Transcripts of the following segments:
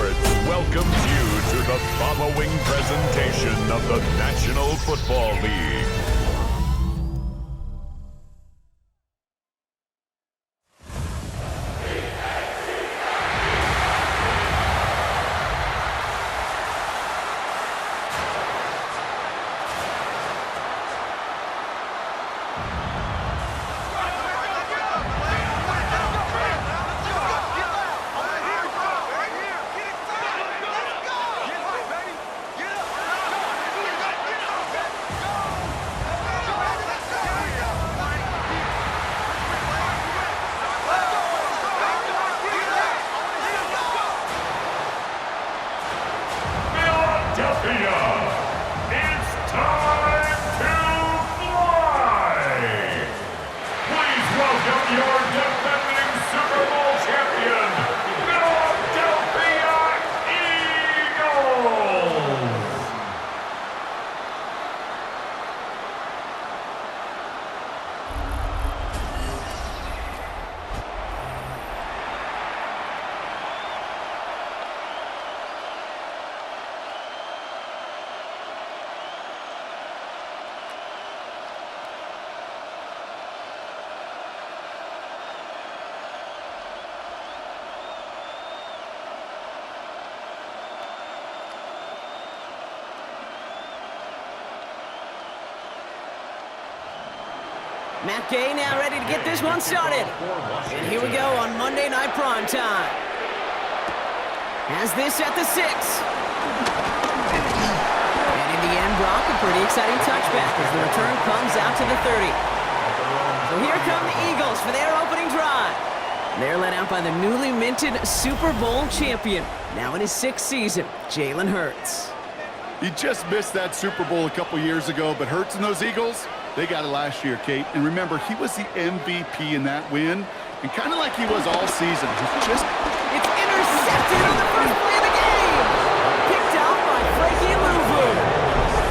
Sports welcomes you to the following presentation of the National Football League. It's time to fly! Please welcome your defending Super Bowl champion, Philadelphia Eagles! Matt Gay now ready to get this one started. And here we go on Monday Night Prime Time. Has this at the 6. And in the end, Brock, a pretty exciting touchback as the return comes out to the 30. So here come the Eagles for their opening drive. They're led out by the newly minted Super Bowl champion, now in his 6th season, Jalen Hurts. He just missed that Super Bowl a couple years ago, but Hurts and those Eagles, they got it last year, Kate. And remember, he was the MVP in that win, and kind of like he was all season. It's intercepted on the first play of the game! Picked out by Frankie Louvu.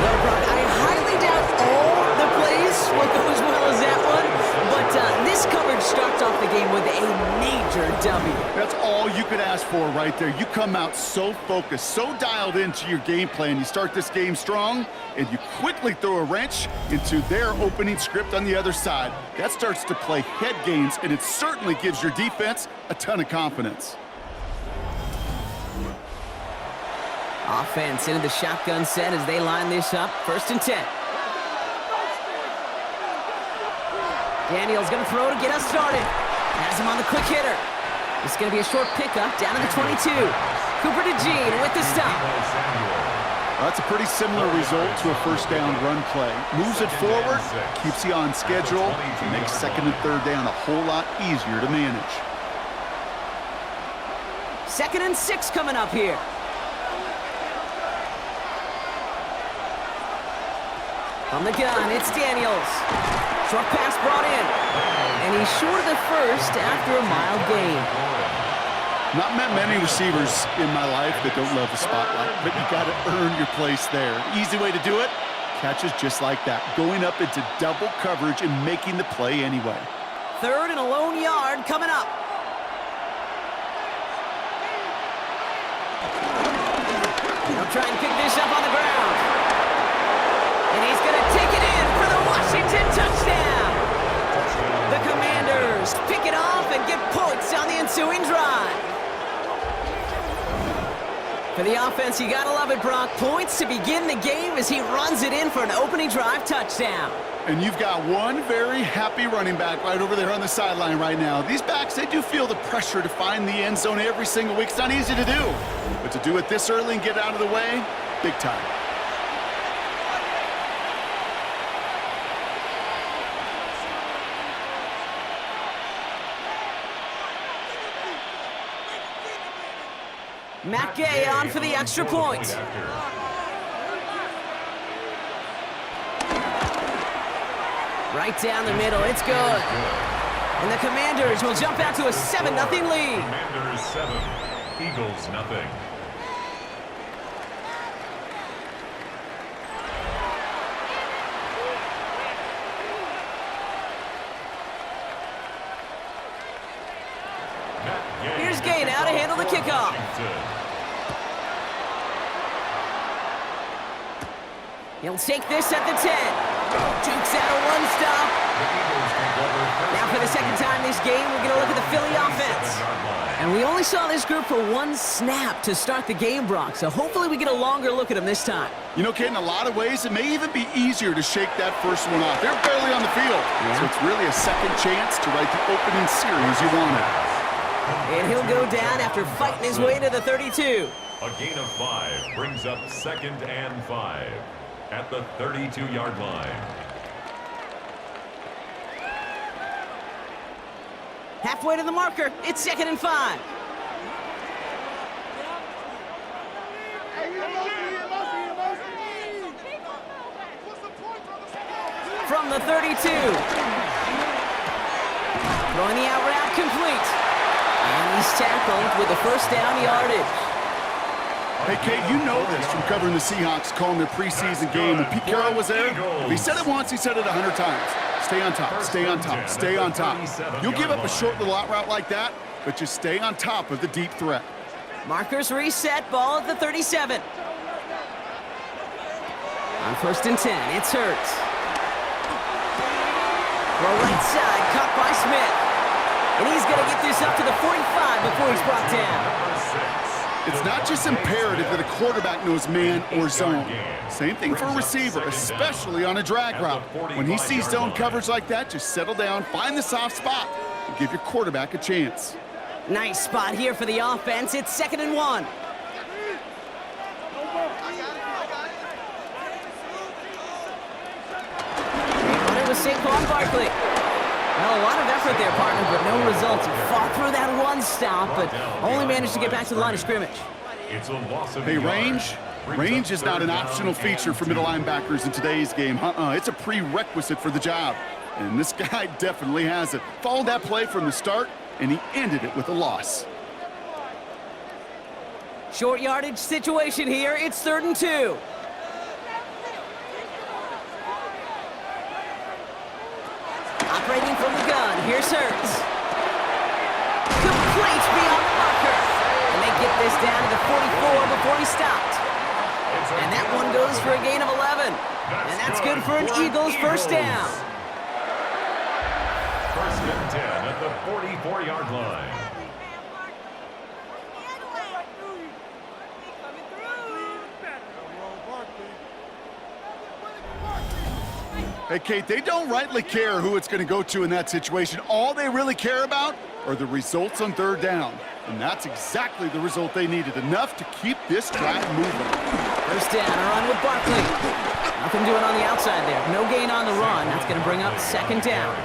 Well, Brock, I highly doubt all the plays will go as well as that one, but this coverage starts off the game with a major W. That's all you could ask for right there. You come out so focused, so dialed into your game plan. You start this game strong, and you quickly throw a wrench into their opening script on the other side. That starts to play head games, and it certainly gives your defense a ton of confidence. Offense into the shotgun set as they line this up. 1st and 10. Daniel's going to throw to get us started. Has him on the quick hitter. It's going to be a short pickup down to the 22. Cooper to Gene with the stop. Well, that's a pretty similar result to a first down run play. Moves it forward, keeps you on schedule, and makes 2nd and 3rd down a whole lot easier to manage. 2nd and 6 coming up here. From the gun, it's Daniels. Short pass brought in. And he's short of the first after a mild gain. Not met many receivers in my life that don't love the spotlight, but you got to earn your place there. Easy way to do it, catches just like that, going up into double coverage and making the play anyway. 3rd and a lone yard coming up. They'll try and pick this up on the ground. And he's going to take it in for the Washington touchdown. The Commanders pick it off and get points on the ensuing drive. For the offense, you gotta love it, Brock. Points to begin the game as he runs it in for an opening drive touchdown. And you've got one very happy running back right over there on the sideline right now. These backs, they do feel the pressure to find the end zone every single week. It's not easy to do, but to do it this early and get out of the way, big time. Matt Gay on for the extra point. Right down the middle, it's good. And the Commanders will jump out to a 7-0 lead. Commanders 7, Eagles 0. Here's Gay now to handle the kickoff. He'll take this at the 10. Jukes out a one stop. Now for the second time this game, we're going to look at the Philly offense. And we only saw this group for one snap to start the game, Brock, so hopefully we get a longer look at them this time. You know, Kate, in a lot of ways, it may even be easier to shake that first one off. They're barely on the field, so it's really a second chance to write the opening series you wanted. And he'll go down after fighting his way to the 32. A gain of 5 brings up 2nd and 5 at the 32-yard line. Halfway to the marker, it's 2nd and 5. From the 32. Throwing the out route complete. And he's tackled with a first down yardage. Hey, Kate, you know this from covering the Seahawks, calling their preseason game. When Pete Carroll was there, if he said it once, he said it 100 times. Stay on top, stay on top, stay on top. You'll give up a short little out route like that, but just stay on top of the deep threat. Markers reset, ball at the 37. On 1st and 10, it's Hurts. Throw right side, caught by Smith. And he's going to get this up to the 45 before he's brought down. It's not just imperative that a quarterback knows man or zone. Same thing for a receiver, especially on a drag route. When he sees zone coverage like that, just settle down, find the soft spot, and give your quarterback a chance. Nice spot here for the offense. It's 2nd and 1. It was Saquon Barkley. Well, a lot of effort there, partner, but no results. He fought through that one stop, but only managed to get back to the line of scrimmage. It's a loss of Hey, range? Range is not an optional feature for middle linebackers in today's game. It's a prerequisite for the job. And this guy definitely has it. Followed that play from the start, and he ended it with a loss. Short yardage situation here. It's 3rd and 2. Operating from the gun, here's Hurts. Complete beyond the marker. And they get this down to the 44 before he stopped. And that one goes for a gain of 11. And that's good for an Eagles first down. 1st and 10 at the 44-yard line. Hey, Kate, they don't rightly care who it's going to go to in that situation. All they really care about are the results on 3rd down. And that's exactly the result they needed, enough to keep this drive moving. First down, a run with Barkley. Nothing doing on the outside there. No gain on the run. That's going to bring up 2nd down.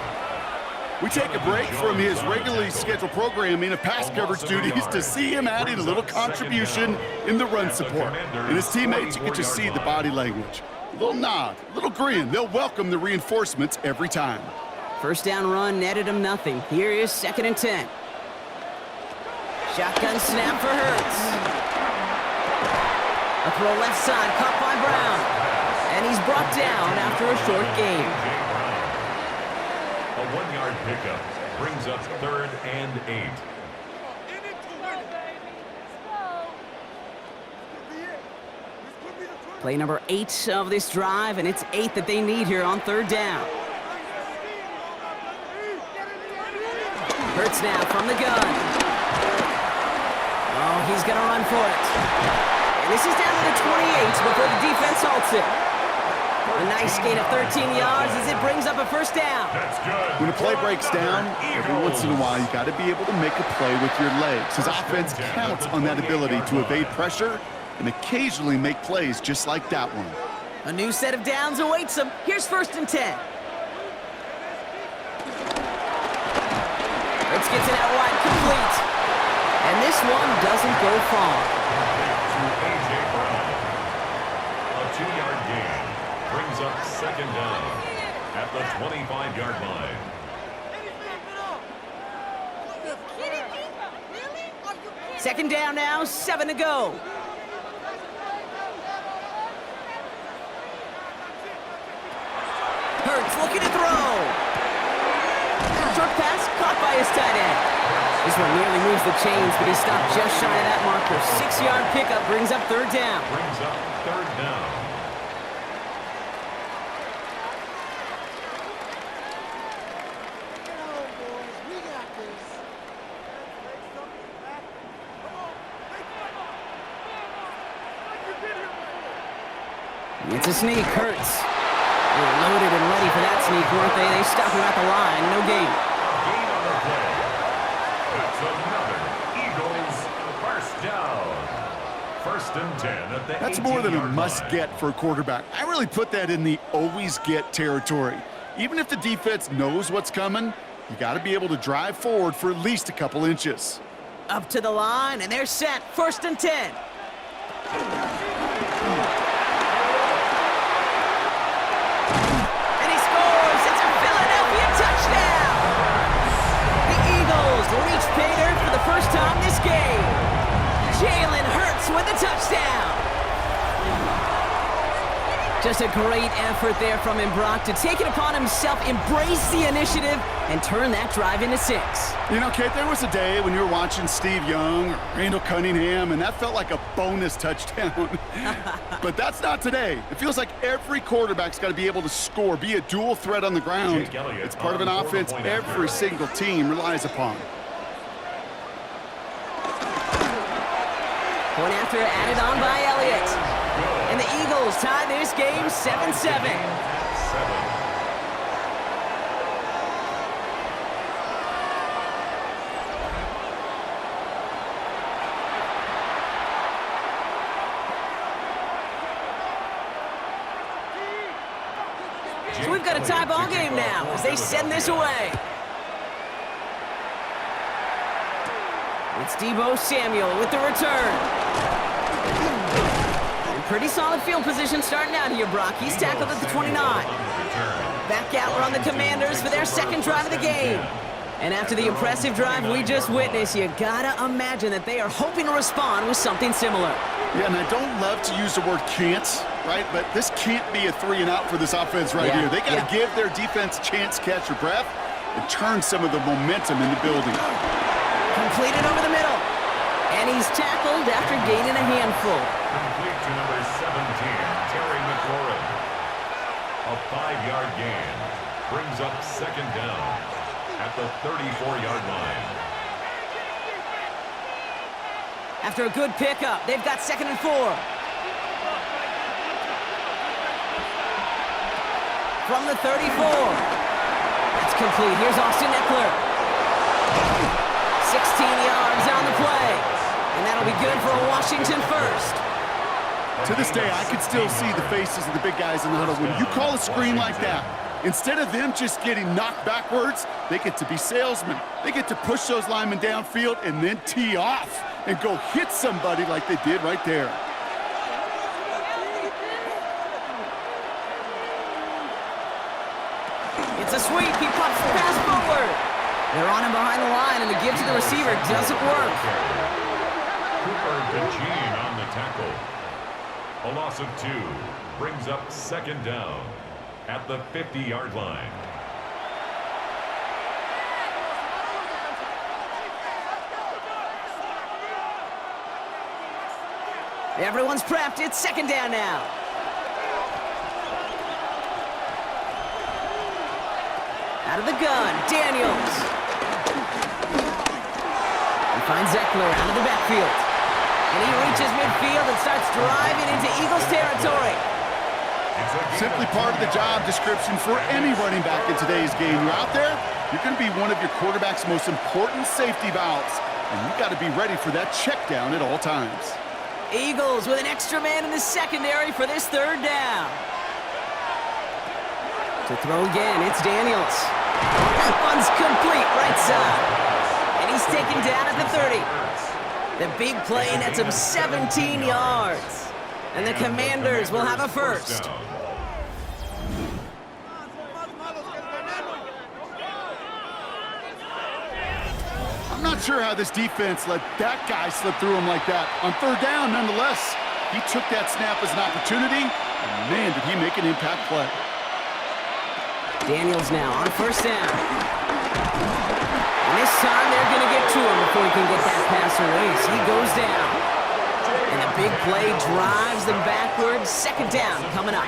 We take a break from his regularly scheduled programming of pass coverage duties to see him adding a little contribution in the run support. And his teammates, you can just see the body language. A little nod, a little grin. They'll welcome the reinforcements every time. First down run netted him nothing. Here is 2nd and 10. Shotgun snap for Hurts. A throw left side, caught by Brown. And he's brought down after a short gain. A 1-yard pickup brings up 3rd and 8. Play number 8 of this drive, and it's 8 that they need here on 3rd down. Hurts now from the gun. Oh, he's going to run for it. And this is down to the 28 before the defense halts it. A nice gain of 13 yards as it brings up a first down. That's good. When a play breaks down, every once in a while, you got to be able to make a play with your legs. His offense counts on that ability to evade pressure and occasionally make plays just like that one. A new set of downs awaits him. Here's 1st and 10. Hurts gets it out wide, complete. And this one doesn't go far. To A.J. Brown. A 2-yard gain brings up 2nd down at the 25-yard line. Second down now, 7 to go. Hurts looking to throw. Short pass caught by his tight end. This one nearly moves the chains, but he stopped just shy of that marker. 6-yard pickup brings up 3rd down. Brings up 3rd down. It's a sneak, Hurts. They were loaded and ready for that sneak, weren't they? They stopped him at the line, no gain. Gain on the play. That's another Eagles first down. 1st and 10 at the 18-yard line. That's more than a must-get for a quarterback. I really put that in the always-get territory. Even if the defense knows what's coming, you got to be able to drive forward for at least a couple inches. Up to the line, and they're set. 1st and 10. And he scores. It's a Philadelphia touchdown. The Eagles reach pay dirt for the first time this game. Jalen Hurts with the touchdown. Just a great effort there from him, Brock, to take it upon himself, embrace the initiative, and turn that drive into 6. You know, Kate, there was a day when you were watching Steve Young or Randall Cunningham, and that felt like a bonus touchdown. But that's not today. It feels like every quarterback's got to be able to score, be a dual threat on the ground. It's part of an offense every single team relies upon. Point after added on by Elliott. And the Eagles tie this game 7-7. So we've got a tie ball game now as they send this away. It's Deebo Samuel with the return. Pretty solid field position starting out here, Brock. He's tackled at the 29. Back out, we're on the Commanders for their 2nd drive of the game. And after the impressive drive we just witnessed, you gotta imagine that they are hoping to respond with something similar. Yeah, and I don't love to use the word can't, right? But this can't be a 3-and-out for this offense right here. They gotta give their defense a chance to catch their breath and turn some of the momentum in the building. Completed over the middle. And he's tackled after gaining a handful. Complete to number 17, Terry McLaurin. A 5-yard gain brings up 2nd down at the 34-yard line. After a good pickup, they've got 2nd and 4. From the 34. That's complete. Here's Austin Eckler. 16 yards on the play. And that'll be good for a Washington first. To this day, I can still see the faces of the big guys in the huddle. When you call a screen like that, instead of them just getting knocked backwards, they get to be salesmen. They get to push those linemen downfield and then tee off and go hit somebody like they did right there. It's a sweep. He pops the pass forward. They're on him behind the line, and the give to the receiver doesn't work. Cooper DeJean on the tackle. A loss of 2 brings up 2nd down at the 50-yard line. Everyone's prepped. It's 2nd down now. Out of the gun, Daniels. He finds Eckler out of the backfield. And he reaches midfield and starts driving into Eagles territory. Simply part of the job description for any running back in today's game. You're out there, you're going to be one of your quarterback's most important safety valves. And you've got to be ready for that check down at all times. Eagles with an extra man in the secondary for this 3rd down. To throw again, it's Daniels. That one's complete, right side. And he's taken down at the 30. The big play nets him 17 yards. And the Commanders will have a first. I'm not sure how this defense let that guy slip through him like that. On 3rd down, nonetheless, he took that snap as an opportunity, and man, did he make an impact play. Daniels now on 1st down. And this time they're going to get to him before he can get that pass away. So he goes down. And a big play drives them backwards. 2nd down coming up.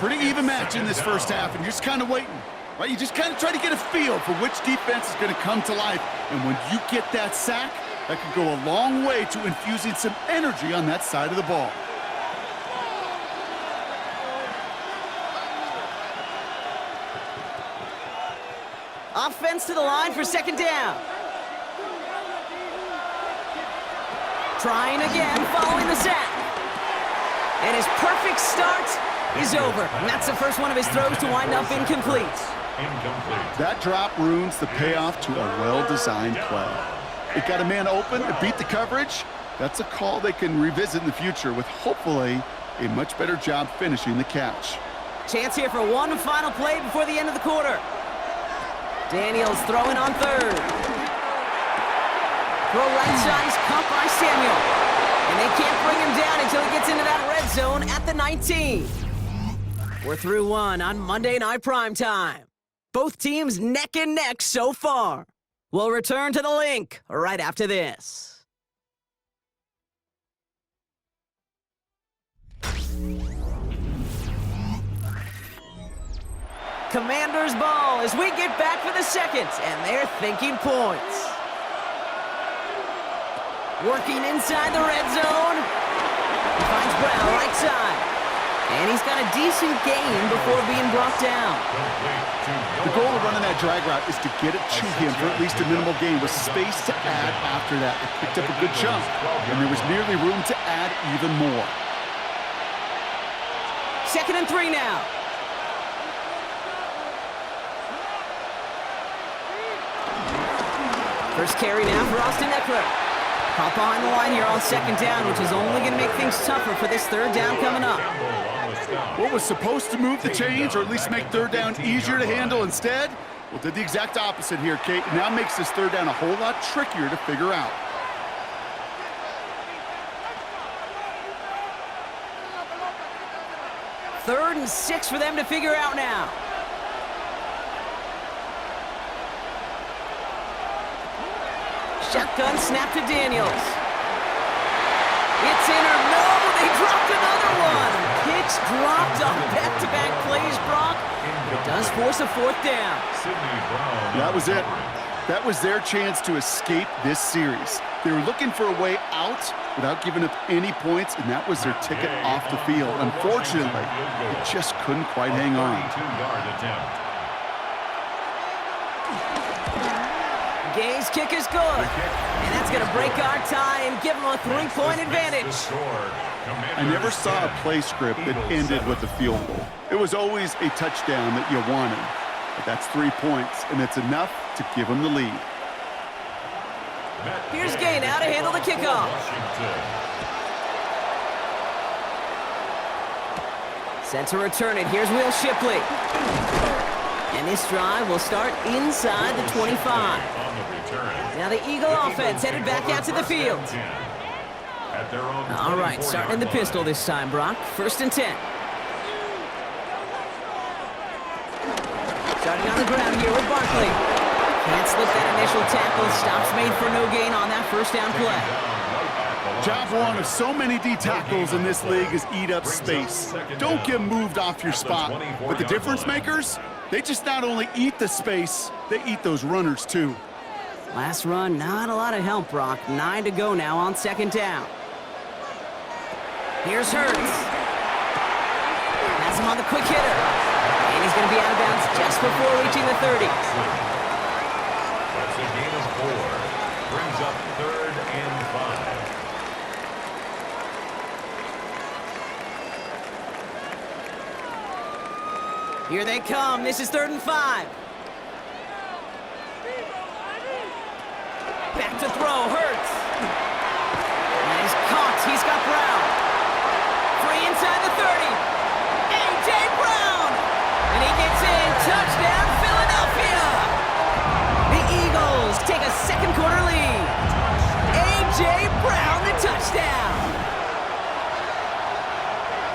Pretty even match in this first half, and you're just kind of waiting. Right? You just kind of try to get a feel for which defense is going to come to life. And when you get that sack, that could go a long way to infusing some energy on that side of the ball. runs to the line for second down. Trying again, following the sack. And his perfect start is over. And that's the first one of his throws to wind up incomplete. That drop ruins the payoff to a well-designed play. It got a man open, it beat the coverage. That's a call they can revisit in the future with hopefully a much better job finishing the catch. Chance here for one final play before the end of the quarter. Daniels throwing on third. Throw right side is caught by Samuel. And they can't bring him down until he gets into that red zone at the 19. We're through one on Monday Night Primetime. Both teams neck and neck so far. We'll return to the link right after this. Commanders ball as we get back for the second, and they're thinking points. Working inside the red zone. He finds Brown right side. And he's got a decent gain before being brought down. The goal of running that drag route is to get it to him for at least a minimal gain with space to add after that. They picked up a good chunk, and there was nearly room to add even more. 2nd and 3 now. First carry now for Austin Eckler. Caught behind the line here on second down, which is only going to make things tougher for this third down coming up. What was supposed to move the chains, or at least make third down easier to handle instead, well, did the exact opposite here, Kate. It now makes this third down a whole lot trickier to figure out. Third and 6 for them to figure out now. Shotgun snap to Daniels. It's in or no, they dropped another one. Picks dropped on back-to-back plays, Brock. It does force a fourth down. That was it. That was their chance to escape this series. They were looking for a way out without giving up any points, and that was their ticket off the field. Unfortunately, they just couldn't quite hang on. Gay's kick is good, and that's going to break our tie and give them a 3-point advantage. I never saw a play script that ended with a field goal. It was always a touchdown that you wanted, but that's 3 points, and it's enough to give them the lead. Here's Gay now to handle the kickoff. Set to return it. Here's Will Shipley. And this drive will start inside the 25. Now the Eagle offense headed back out to the field. All right, starting in the pistol this time, Brock. 1st and 10. Starting on the ground here with Barkley. Can't slip that initial tackle. Stops made for no gain on that first down play. Job one of so many D tackles in this league is eat up space. Don't get moved off your spot. But the difference makers, they just not only eat the space, they eat those runners too. Last run, not a lot of help, Brock. 9 to go now on 2nd down. Here's Hurts. Has him on the quick hitter. And he's going to be out of bounds just before reaching the 30. That's a gain of 4. Brings up 3rd and 5. Here they come. This is 3rd and 5. Back to throw, Hurts. And he's caught. He's got Brown. Free inside the 30. A.J. Brown. And he gets in. Touchdown, Philadelphia. The Eagles take a second quarter lead. A.J. Brown, the touchdown.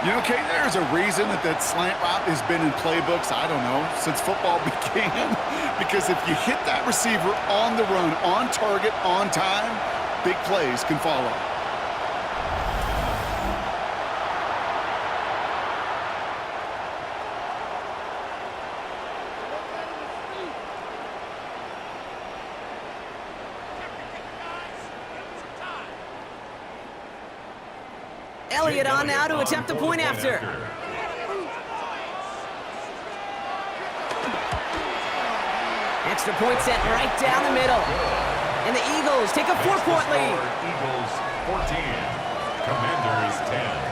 You know, Kate, there's a reason that slant route has been in playbooks, I don't know, since football began. Because if you hit that receiver on the run, on target, on time, big plays can follow. Elliott on now to attempt the point after. Extra point set right down the middle. And the Eagles take a 4-point lead. Eagles 14, Commanders 10.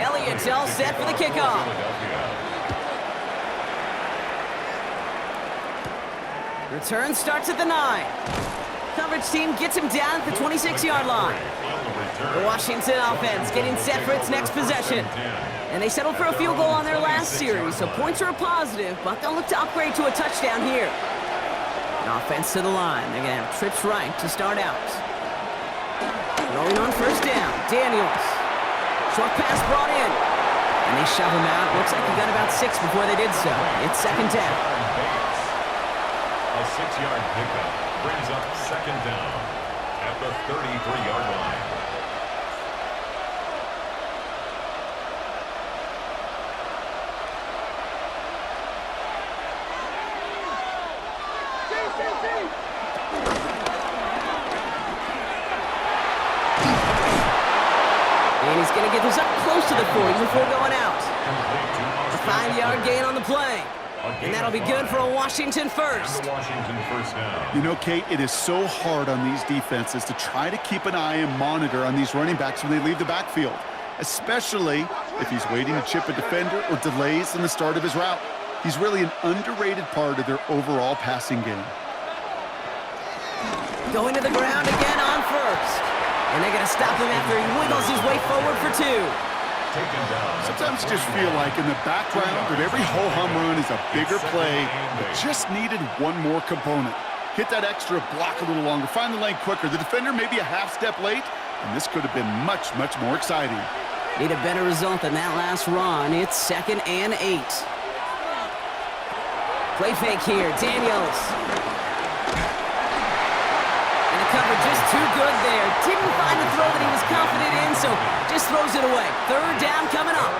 Elliott's all set for the kickoff. Return starts at the 9. Coverage team gets him down at the 26-yard line. The Washington offense getting set for its next possession. And they settled for a field goal on their last series, so points are a positive, but they'll look to upgrade to a touchdown here. An offense to the line. They're going to have trips right to start out. Rolling on first down, Daniels. Short pass brought in. And they shove him out. Looks like he got about 6 before they did so. It's second down. A 6-yard pickup brings up second down at the 33-yard line. And he's going to get this up close to the 40 before going out. A 5-yard gain on the play. And that'll be good for a Washington first. You know, Kate, it is so hard on these defenses to try to keep an eye and monitor on these running backs when they leave the backfield, especially if he's waiting to chip a defender or delays in the start of his route. He's really an underrated part of their overall passing game. Going to the ground again on first. And they're going to stop him after he wiggles his way forward for 2. Sometimes you just feel like in the background of every ho-hum run is a bigger play that just needed one more component. Hit that extra block a little longer, find the lane quicker. The defender may be a half step late, and this could have been much, much more exciting. Need a better result than that last run. It's 2nd and 8. Play fake here, Daniels. And the cover just too good there. Didn't find the throw that he was confident in, so just throws it away. 3rd down coming up.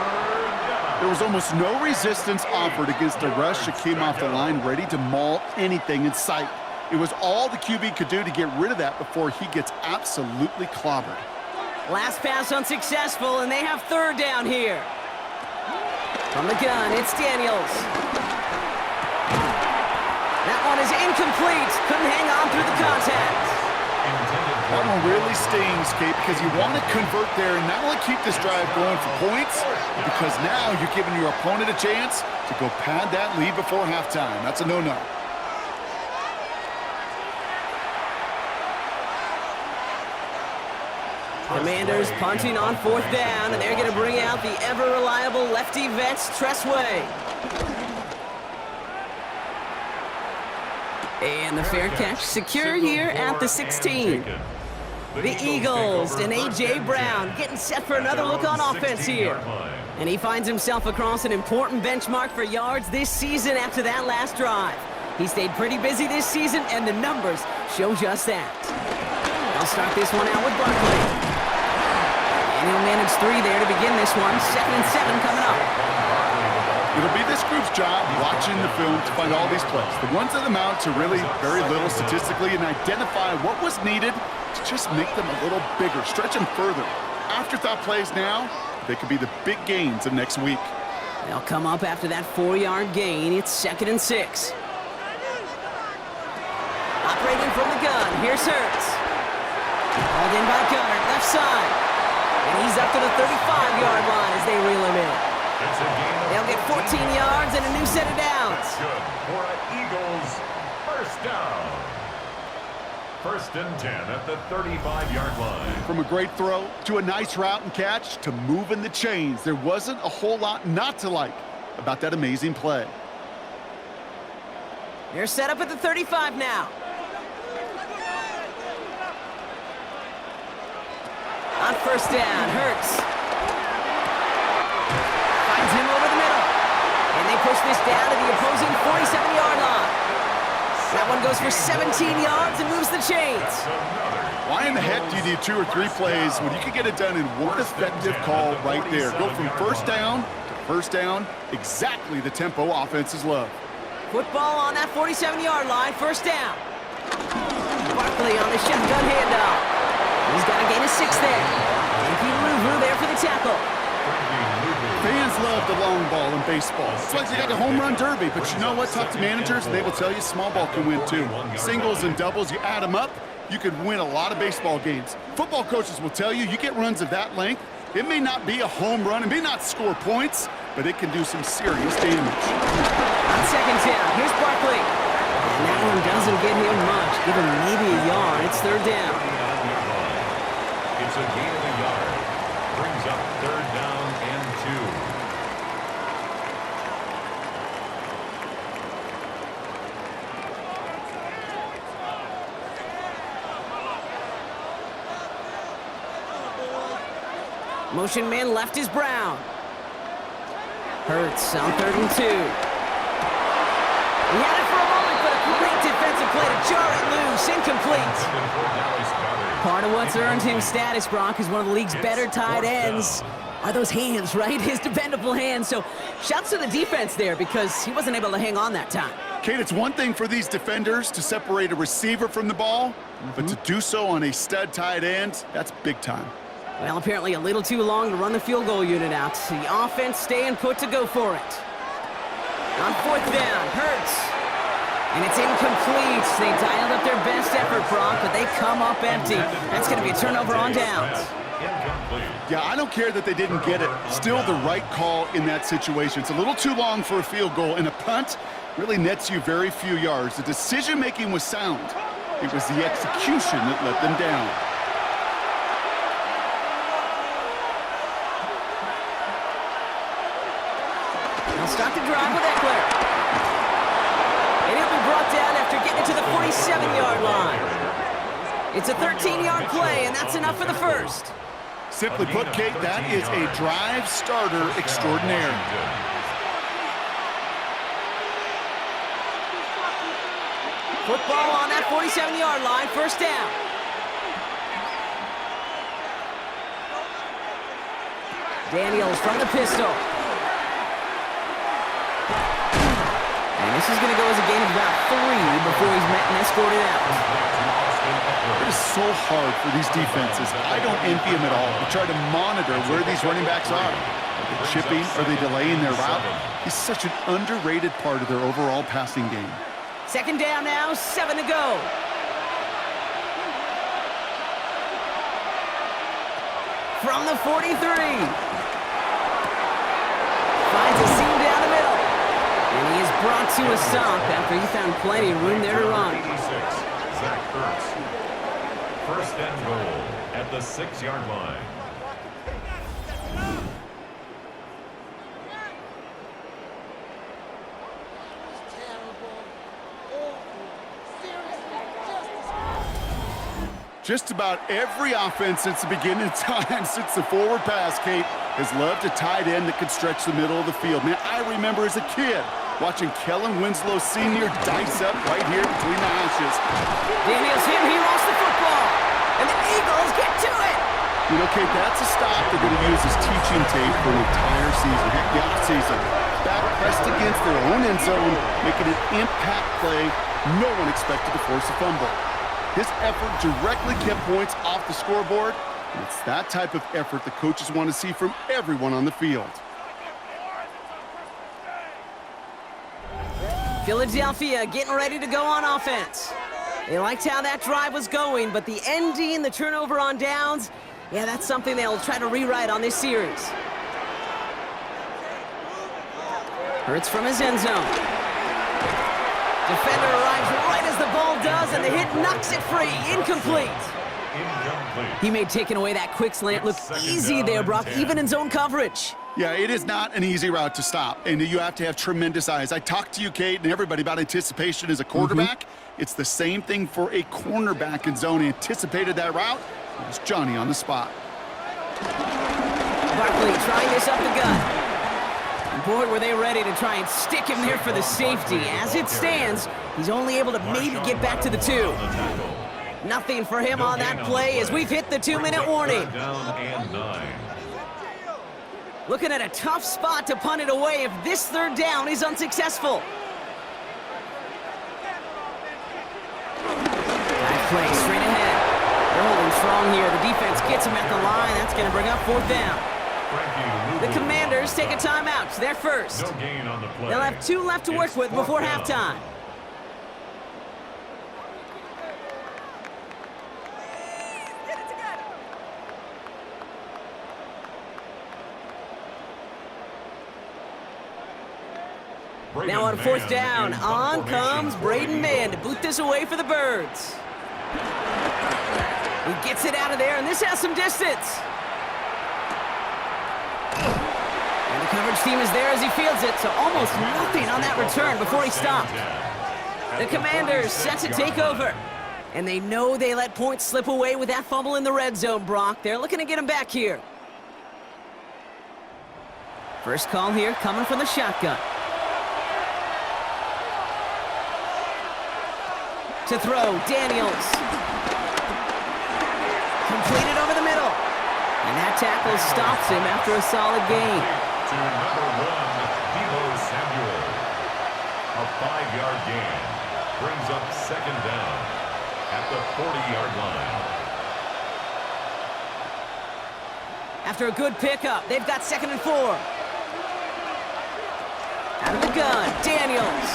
There was almost no resistance offered against a rush that came off the line ready to maul anything in sight. It was all the QB could do to get rid of that before he gets absolutely clobbered. Last pass unsuccessful, and they have 3rd down here. From the gun, it's Daniels. That one is incomplete. Couldn't hang on through the contact. That one really stings, Kate, because you want to convert there and not only keep this drive going for points, because now you're giving your opponent a chance to go pad that lead before halftime. That's a no-no. Commanders punting on 4th down, and they're going to bring out the ever-reliable lefty vets, Tressway. And the fair catch secure here at the 16. The Eagles and A.J. Brown getting set for another look on offense here. And he finds himself across an important benchmark for yards this season after that last drive. He stayed pretty busy this season, and the numbers show just that. They'll start this one out with Barkley. And he'll manage 3 there to begin this one. 2nd and 7 coming up. It'll be this group's job watching the film to find all these plays. The ones that amount to really very little statistically and identify what was needed to just make them a little bigger, stretch them further. Afterthought plays now, they could be the big gains of next week. They'll come up after that 4-yard gain. It's 2nd and 6. Operating from the gun, here's Hurts. Called in by Gunner, left side. And he's up to the 35-yard line as they reel him in. They'll get 14 yards and a new set of downs. Good for an Eagles first down. 1st and 10 at the 35-yard line. From a great throw to a nice route and catch to moving the chains, there wasn't a whole lot not to like about that amazing play. They're set up at the 35 now. On first down, Hurts. Finds him over the middle. And they push this down to the opposing 47-yard line. That one goes for 17 yards and moves the chains. Why in the heck do you need 2 or 3 plays when you can get it done in one effective call right there? Go from first down to first down, exactly the tempo offenses love. Football on that 47-yard line, first down. Barkley on the shotgun handoff. 6 there. Frankie Louvu there for the tackle. Fans love the long ball in baseball. It's like they got the home run derby, but you know what? Talk to managers, and they will tell you small ball can win too. Singles and doubles, you add them up, you could win a lot of baseball games. Football coaches will tell you, you get runs of that length, it may not be a home run, it may not score points, but it can do some serious damage. On second down, here's Barkley. And that one doesn't get him much. Give him maybe a yard. It's third down. It's a gain of a yard. Brings up third down and 2. Motion man left is Brown. Hurts on 3rd and 2. He had it for a moment, but a great defensive play to jar it loose. Incomplete. Part of what's earned him status, Brock, is one of the league's better tight ends. Are those hands, right? His dependable hands. So shouts to the defense there because he wasn't able to hang on that time. Kate, it's one thing for these defenders to separate a receiver from the ball, but to do so on a stud tight end, that's big time. Well, apparently a little too long to run the field goal unit out. The offense staying put to go for it. On 4th down, Hurts. And it's incomplete. They dialed up their best effort, Brock, but they come up empty. That's going to be a turnover on downs. Yeah, I don't care that they didn't get it. Still the right call in that situation. It's a little too long for a field goal, and a punt really nets you very few yards. The decision-making was sound. It was the execution that let them down. They'll start the drive with Eckler. And he'll be brought down after getting to the 47-yard line. It's a 13-yard play, and that's enough for the first. Simply put, Kate, that is a drive starter extraordinaire. Football on that 47-yard line, first down. Daniels from the pistol. And this is going to go as a gain of about 3 before he's met and escorted out. It is so hard for these defenses. I don't envy them at all. They try to monitor where these running backs are. Are they chipping? Are they delaying their route? He's such an underrated part of their overall passing game. Second down now, 7 to go. From the 43. Finds a seam down the middle. And he is brought to a stop after he found plenty of room there to run. 86, Zach Ertz. First and goal at the 6-yard line. Just about every offense since the beginning of time, since the forward pass, Kate, has loved a tight end that could stretch the middle of the field. Man, I remember as a kid watching Kellen Winslow Sr. dice up right here between the hashes. Daniels hit, he lost the football. And the Eagles get to it. You know, Kate, that's a stop they're going to use as teaching tape for an entire season. Heck, the offseason. Back pressed against their own end zone, making an impact play. No one expected to force a fumble. His effort directly kept points off the scoreboard, and it's that type of effort the coaches want to see from everyone on the field. Philadelphia getting ready to go on offense. They liked how that drive was going, but the ending, the turnover on downs, yeah, that's something they'll try to rewrite on this series. Hurts from his end zone. Defender arrives right as the ball does, and the hit knocks it free. Incomplete. He made taking away that quick slant look easy there, Brock, even in zone coverage. Yeah, it is not an easy route to stop, and you have to have tremendous eyes. I talked to you, Kate, and everybody about anticipation as a quarterback. It's the same thing for a cornerback in zone. He anticipated that route. It was Johnny on the spot. Barkley trying this up the gut. And boy, were they ready to try and stick him there for the safety. As it stands, he's only able to maybe get back to the 2. Nothing for him on that play as we've hit the 2-minute warning. Looking at a tough spot to punt it away if this third down is unsuccessful. Nice play straight ahead. They're holding strong wrong here. The defense gets him at the line. That's going to bring up 4th down. The Commanders take a timeout. They're first. No gain on the play. They'll have 2 left to work with before halftime. Now on 4th down, on comes Braden Mann to boot this away for the Birds. He gets it out of there, and this has some distance. And the coverage team is there as he fields it, so almost nothing on that return before he stopped. The Commanders set to take over. And they know they let points slip away with that fumble in the red zone, Brock. They're looking to get him back here. First call here coming from the shotgun. To throw, Daniels. Completed over the middle. And that tackle stops him after a solid gain. To number 1, Deebo Samuel. A 5-yard gain. Brings up 2nd down at the 40-yard line. After a good pickup, they've got 2nd and 4. Out of the gun, Daniels.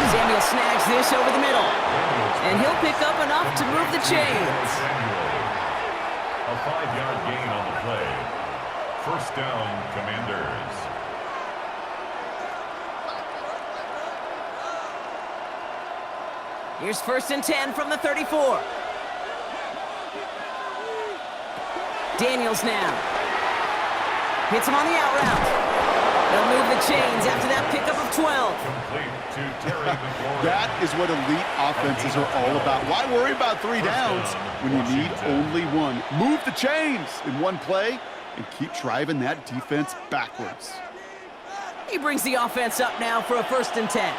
Samuel snags this over the middle. And he'll pick up enough to move the chains. A 5-yard gain on the play. First down, Commanders. Here's 1st and 10 from the 34. Daniels now. Hits him on the out route. They'll move the chains after that pickup of 12. Complete to Terry McLaurin. That is what elite offenses are all about. Why worry about 3 downs when you need only 1? Move the chains in one play and keep driving that defense backwards. He brings the offense up now for a 1st and 10.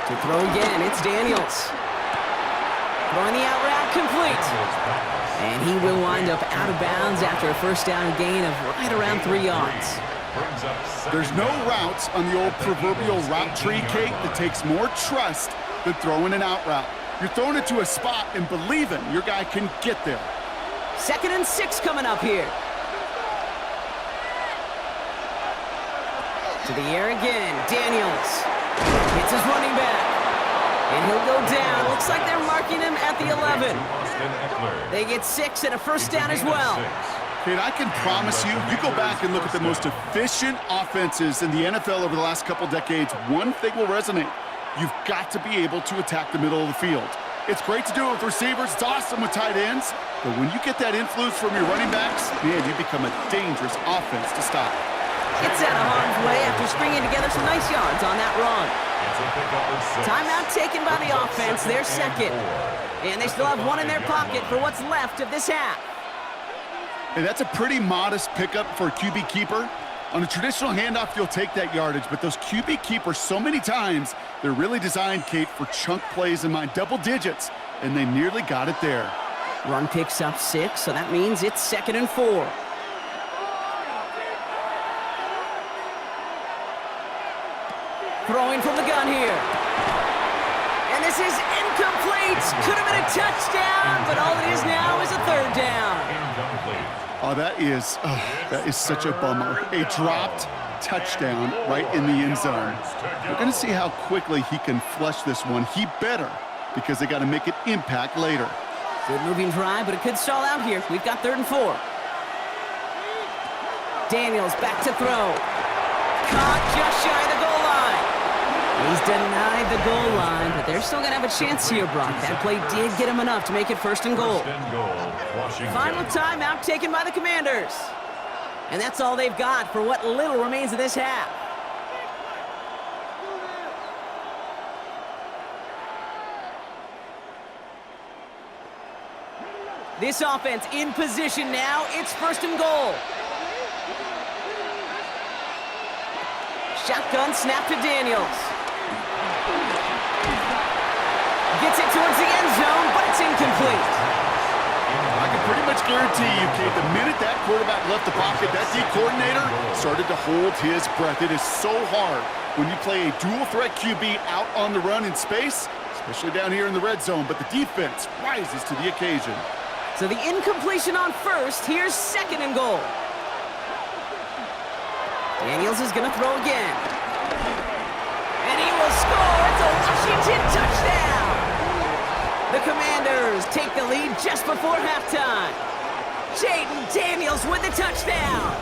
To throw again, it's Daniels. Throwing the out route complete. And he will wind up out of bounds after a 1st down gain of right around 3 yards. There's no routes on the old proverbial route tree, Kate, that takes more trust than throwing an out route. You're throwing it to a spot and believing your guy can get there. 2nd and 6 coming up here. To the air again, Daniels. Hits his running back. And he'll go down. Looks like they're marking him at the 11. They get 6 and a 1st down as well. Kate, I can promise you, you go back and look at the most efficient offenses in the NFL over the last couple decades, one thing will resonate. You've got to be able to attack the middle of the field. It's great to do it with receivers. It's awesome with tight ends. But when you get that influence from your running backs, man, you become a dangerous offense to stop. Gets out of harm's way after stringing together some nice yards on that run. Timeout taken by the offense, their 2nd. And they still have 1 in their pocket for what's left of this half. And that's a pretty modest pickup for a QB keeper. On a traditional handoff, you'll take that yardage, but those QB keepers, so many times, they're really designed, Kate, for chunk plays in mind, double digits, and they nearly got it there. Run picks up 6, so that means it's 2nd and 4. Throwing from the gun here. And this is incomplete. Could have been a touchdown, but all it is now is a 3rd down. Oh, that is such a bummer. A dropped touchdown right in the end zone. We're going to see how quickly he can flush this one. He better, because they got to make it impact later. Good moving drive, but it could stall out here. We've got 3rd and 4. Daniels back to throw. Caught just shy of the goal line. He's denied the goal line, but they're still going to have a chance here, Brock. That play did get him enough to make it 1st and goal. Final timeout taken by the Commanders. And that's all they've got for what little remains of this half. This offense in position now. It's 1st and goal. Shotgun snap to Daniels. Gets it towards the end zone, but it's incomplete. I can pretty much guarantee you, Kate, the minute that quarterback left the pocket, that D coordinator started to hold his breath. It is so hard when you play a dual-threat QB out on the run in space, especially down here in the red zone, but the defense rises to the occasion. So the incompletion on first. Here's second and goal. Daniels is going to throw again. And he will score. It's a Washington touchdown. The Commanders take the lead just before halftime. Jaden Daniels with the touchdown.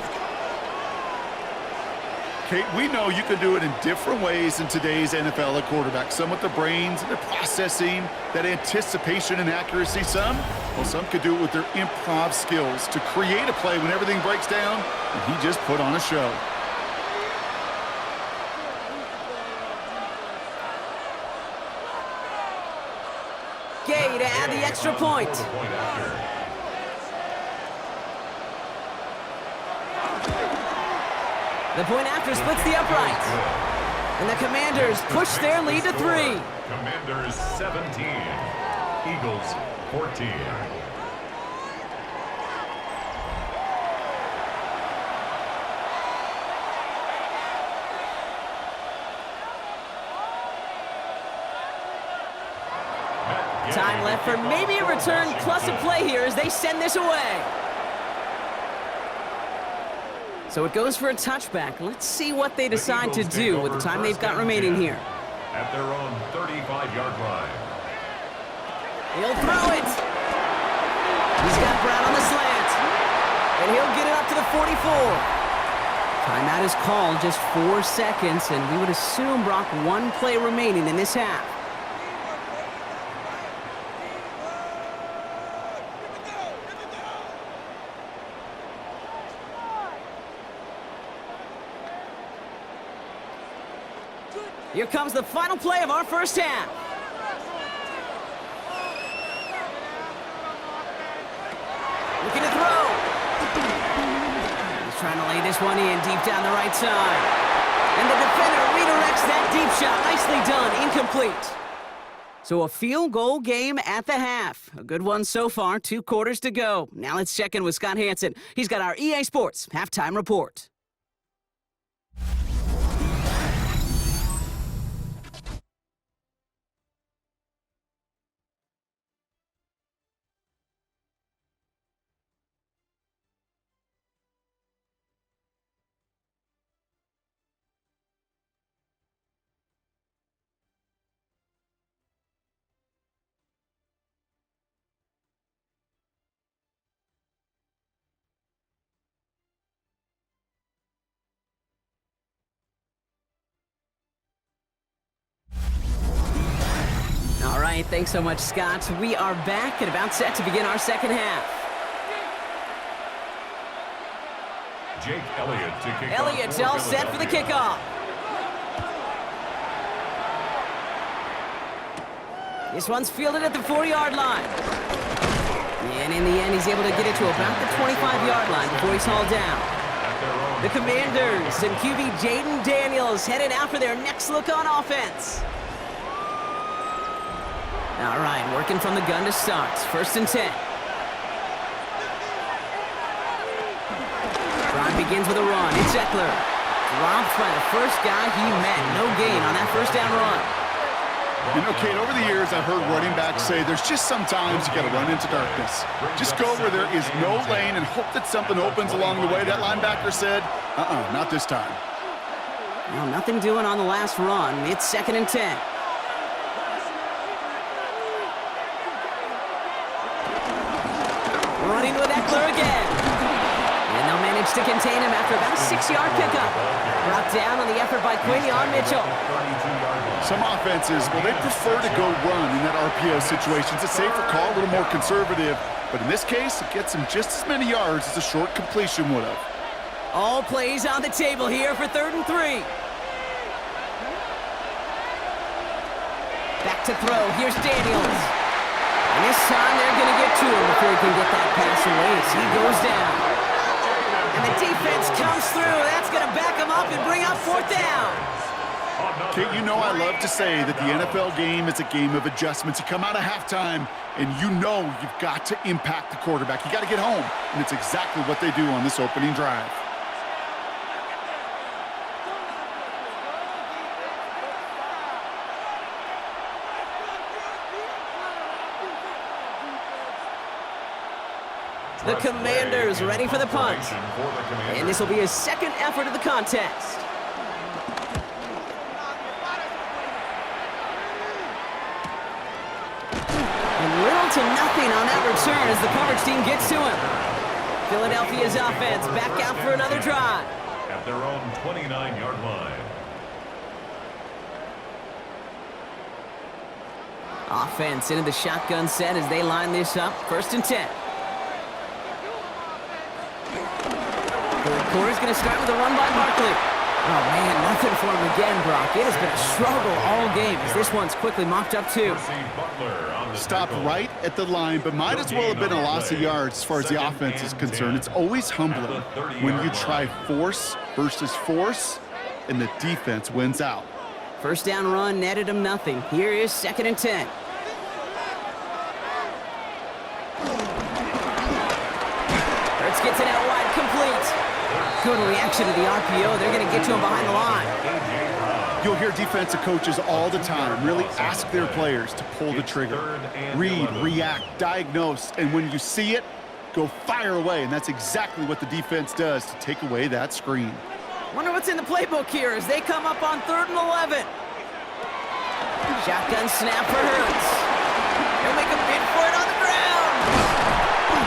Kate, we know you can do it in different ways in today's NFL at quarterback. Some with the brains and their processing, that anticipation and accuracy. Some could do it with their improv skills to create a play when everything breaks down, and he just put on a show. Gay to add the extra point. The point after splits the upright. And the Commanders push their lead to 3. Commanders 17, Eagles 14. Time left for maybe a return plus a play here as they send this away. So it goes for a touchback. Let's see what they decide to do with the time they've got remaining here. At their own 35-yard line. He'll throw it. He's got Brown on the slant. And he'll get it up to the 44. Timeout is called, just 4 seconds, and we would assume, Brock, 1 play remaining in this half. Here comes the final play of our first half. Looking to throw. He's trying to lay this one in deep down the right side. And the defender redirects that deep shot. Nicely done. Incomplete. So a field goal game at the half. A good one so far. 2 quarters to go. Now let's check in with Scott Hansen. He's got our EA Sports halftime report. All right, thanks so much, Scott. We are back and about set to begin our second half. Jake Elliott to kick off. Elliott's all set for the kickoff. This one's fielded at the 40-yard line. And in the end, he's able to get it to about the 25-yard line before he's hauled down. The Commanders and QB Jaden Daniels headed out for their next look on offense. All right, working from the gun to start. 1st and 10. Drive begins with a run. It's Eckler. Dropped by the first guy he met. No gain on that first down run. You know, Kate, over the years, I've heard running backs say there's just sometimes you got to run into darkness. Just go where there is no lane and hope that something opens along the way. That linebacker said, not this time. Well, nothing doing on the last run. It's 2nd and 10. Running with Eckler again. And they'll manage to contain him after about a 6-yard pickup. Brought down on the effort by Quinion Mitchell. Some offenses, well, they prefer to go run in that RPO situation. It's a safer call, a little more conservative. But in this case, it gets him just as many yards as a short completion would have. All plays on the table here for 3rd and 3. Back to throw. Here's Daniels. And this time they're going to get to him before he can get that pass away as he goes down. And the defense comes through. That's going to back him up and bring up 4th down. Kate, you know I love to say that the NFL game is a game of adjustments. You come out of halftime, and you know you've got to impact the quarterback. You got to get home, and it's exactly what they do on this opening drive. The Commanders ready for the punt. And this will be his second effort of the contest. And little to nothing on that return as the coverage team gets to him. Philadelphia's offense back out for another drive. At their own 29-yard line. Offense into the shotgun set as they line this up. 1st and 10. Third quarter's going to start with a run by Barkley. Oh, man, nothing for him again, Brock. It has been a struggle all game as this one's quickly mopped up, too. Stopped right at the line, but might as well have been a loss of yards as far as the offense is concerned. It's always humbling when you try force versus force, and the defense wins out. 1st down run netted him nothing. Here is 2nd and 10. Hurts gets it out wide, complete. Good reaction to the RPO. They're going to get to him behind the line. You'll hear defensive coaches all the time really ask their players to pull the trigger. Read, react, diagnose, and when you see it, go fire away. And that's exactly what the defense does to take away that screen. Wonder what's in the playbook here as they come up on 3rd and 11. Shotgun snap for Hurts. He'll make a bid for it on the ground.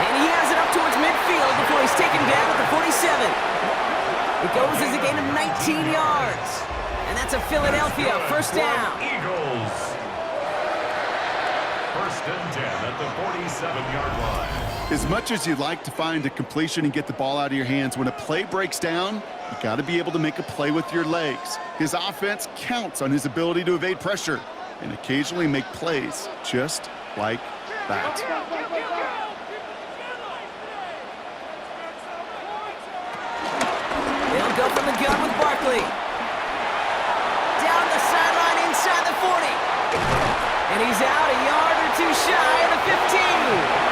And he has it up towards midfield before he's taken down at the 47. It goes as a gain of 19 yards. And that's a Philadelphia 1st down. Eagles. 1st and 10 at the 47-yard line. As much as you'd like to find a completion and get the ball out of your hands, when a play breaks down, you got to be able to make a play with your legs. His offense counts on his ability to evade pressure and occasionally make plays just like that. They'll go from the gun with Barkley. Down the sideline inside the 40. And he's out a yard or two shy of the 15.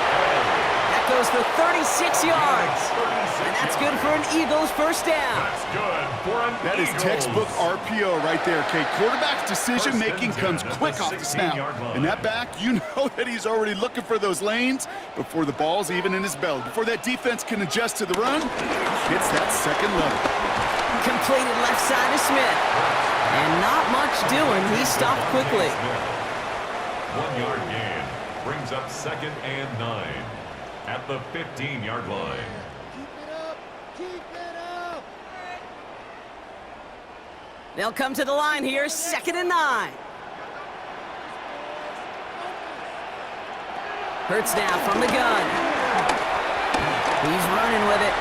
Goes for 36 yards. And that's good for an Eagles 1st down. That's good for an That is Eagles. textbook RPO right there, Kate. Quarterback's decision-making comes quick off the snap. And that back, you know that he's already looking for those lanes before the ball's even in his belly. Before that defense can adjust to the run, he hits that 2nd level. Completed left side to Smith. And not much doing. He stopped quickly. 1-yard gain brings up 2nd and 9. At the 15-yard line. Keep it up. They'll come to the line here, 2nd and 9. Hurts now from the gun. He's running with it.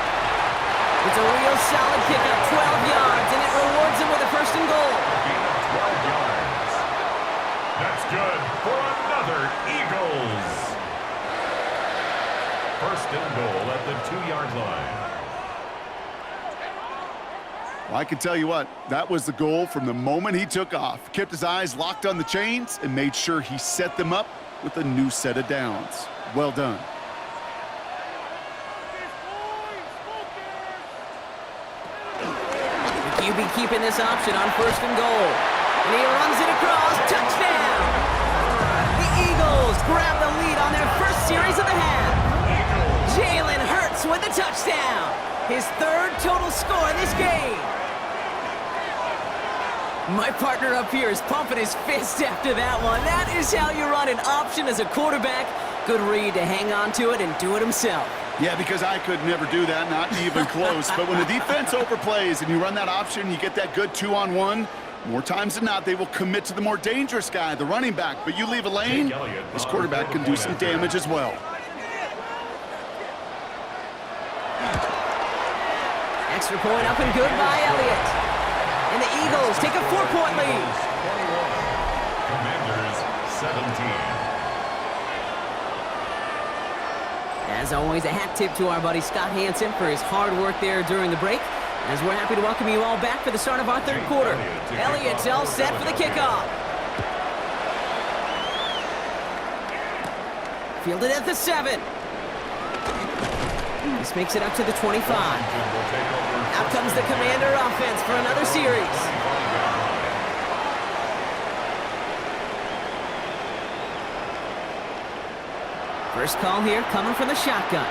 It's a real solid pickup, 12 yards, and it rewards him with a 1st and goal. Gain of 12 yards. That's good for another Eagles. 1st and goal at the 2-yard line. Well, I can tell you what, that was the goal from the moment he took off. Kept his eyes locked on the chains and made sure he set them up with a new set of downs. Well done. The QB keeping this option on 1st and goal. And he runs it across, touchdown! The Eagles grab the lead on their 1st series of the half. Jalen Hurts with the touchdown. His 3rd total score in this game. My partner up here is pumping his fist after that one. That is how you run an option as a quarterback. Good read to hang on to it and do it himself. Yeah, because I could never do that, not even close. But when the defense overplays and you run that option, you get that good 2-on-1. More times than not, they will commit to the more dangerous guy, the running back. But you leave a lane, this quarterback can do some damage as well. Extra point up and good by Elliott. And the Eagles take a 4-point lead. Commanders 17. As always, a hat tip to our buddy Scott Hansen for his hard work there during the break. As we're happy to welcome you all back for the start of our 3rd quarter. Elliott's all set for the kickoff. Fielded at the 7. This makes it up to the 25. Out comes the Commander offense for another series. First call here coming from the shotgun.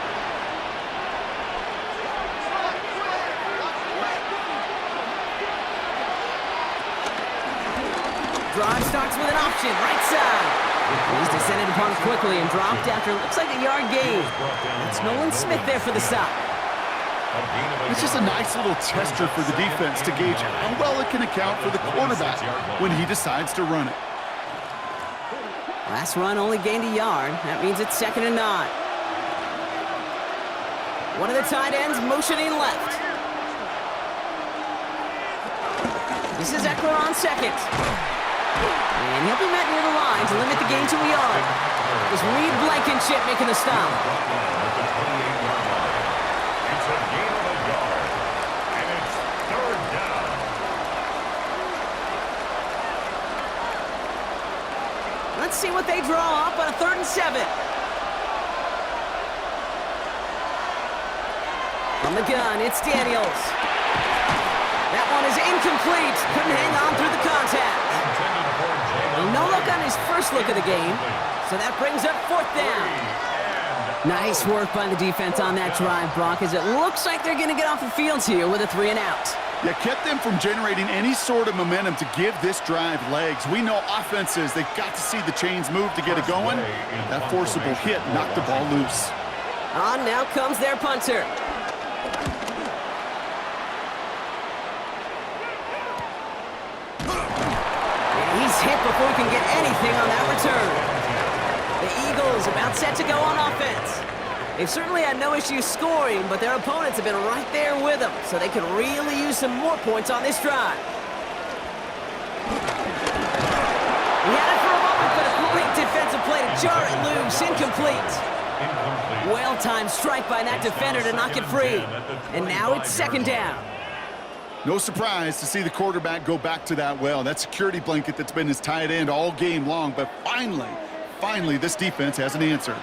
Drive starts with an option, right side. He's descended upon quickly and dropped after looks like a yard gain. It's Nolan Smith there for the stop. It's just a nice little tester for the defense to gauge how well it can account for the quarterback when he decides to run it. Last run only gained a yard. That means it's 2nd and 9. One of the tight ends motioning left. This is Eckler on second. And he'll be met near the line to limit the gain to a yard. It was Reed Blankenship making the stop. It's a gain of a yard, and it's 3rd down. Let's see what they draw up on a 3rd and 7. From the gun, it's Daniels. That one is incomplete. Couldn't hang on through the contact. No look on his first look of the game, so that brings up 4th down. Nice work by the defense on that drive, Brock, as it looks like they're going to get off the field here with a 3 and out. Yeah, kept them from generating any sort of momentum to give this drive legs. We know offenses, they've got to see the chains move to get it going. That forcible hit knocked the ball loose. On now comes their punter. He's hit before he can get anything on that return. The Eagles about set to go on offense. They've certainly had no issue scoring, but their opponents have been right there with them, so they could really use some more points on this drive. He had it for a moment, but a great defensive play to jar it loose. Incomplete. Well-timed strike by that defender to knock it free. And now it's 2nd down. No surprise to see the quarterback go back to that well. That security blanket that's been his tight end all game long, but finally, this defense has an answer.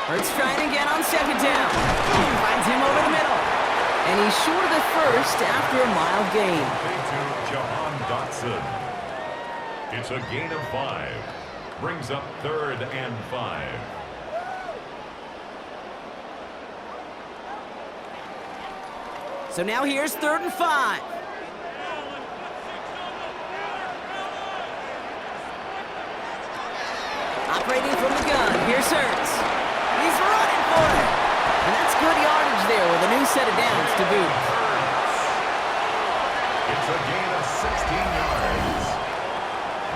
Hurts trying again on 2nd down. Finds him over the middle. And he's short of the first after a mild gain. To Jahan Dotson. It's a gain of 5. Brings up 3rd and 5. So now here's 3rd and 5. Operating from the gun, here's Hurts. He's running for it. And that's good yardage there with a new set of downs to boot. It's a gain of 16 yards.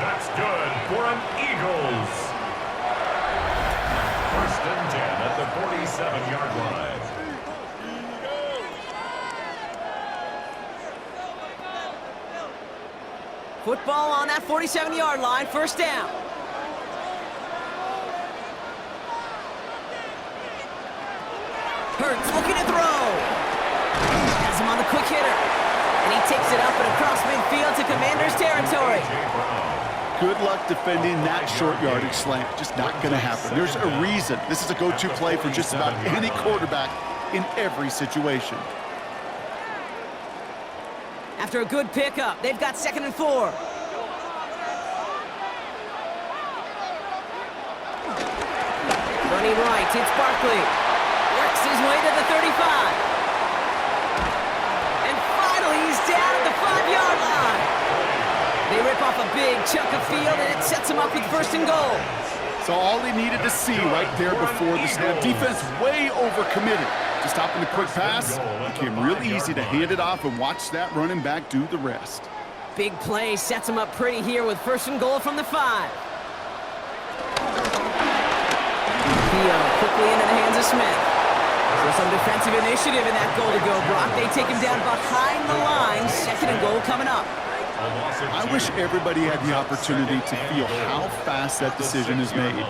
That's good for an Eagles. 1st and 10 at the 47-yard line. Football on that 47-yard line, 1st down. Hurts looking to throw. Has him on the quick hitter. And he takes it up and across midfield to Commander's territory. Good luck defending that short yardage slant. Just not going to happen. There's a reason. This is a go-to play for just about any quarterback in every situation. After a good pickup, they've got 2nd and 4. Running right, it's Barkley. Works his way to the 35. And finally, he's down at the 5-yard line. They rip off a big chunk of field, and it sets him up with 1st and goal. So all they needed to see right there before the snap. Defense way overcommitted. To stopping the quick pass, it became really easy to hand it off and watch that running back do the rest. Big play sets him up pretty here with 1st and goal from the 5. Theo quickly into the hands of Smith. So some defensive initiative in that goal to go, Brock. They take him down behind the line. 2nd and goal coming up. I wish everybody had the opportunity to feel how fast that decision is made.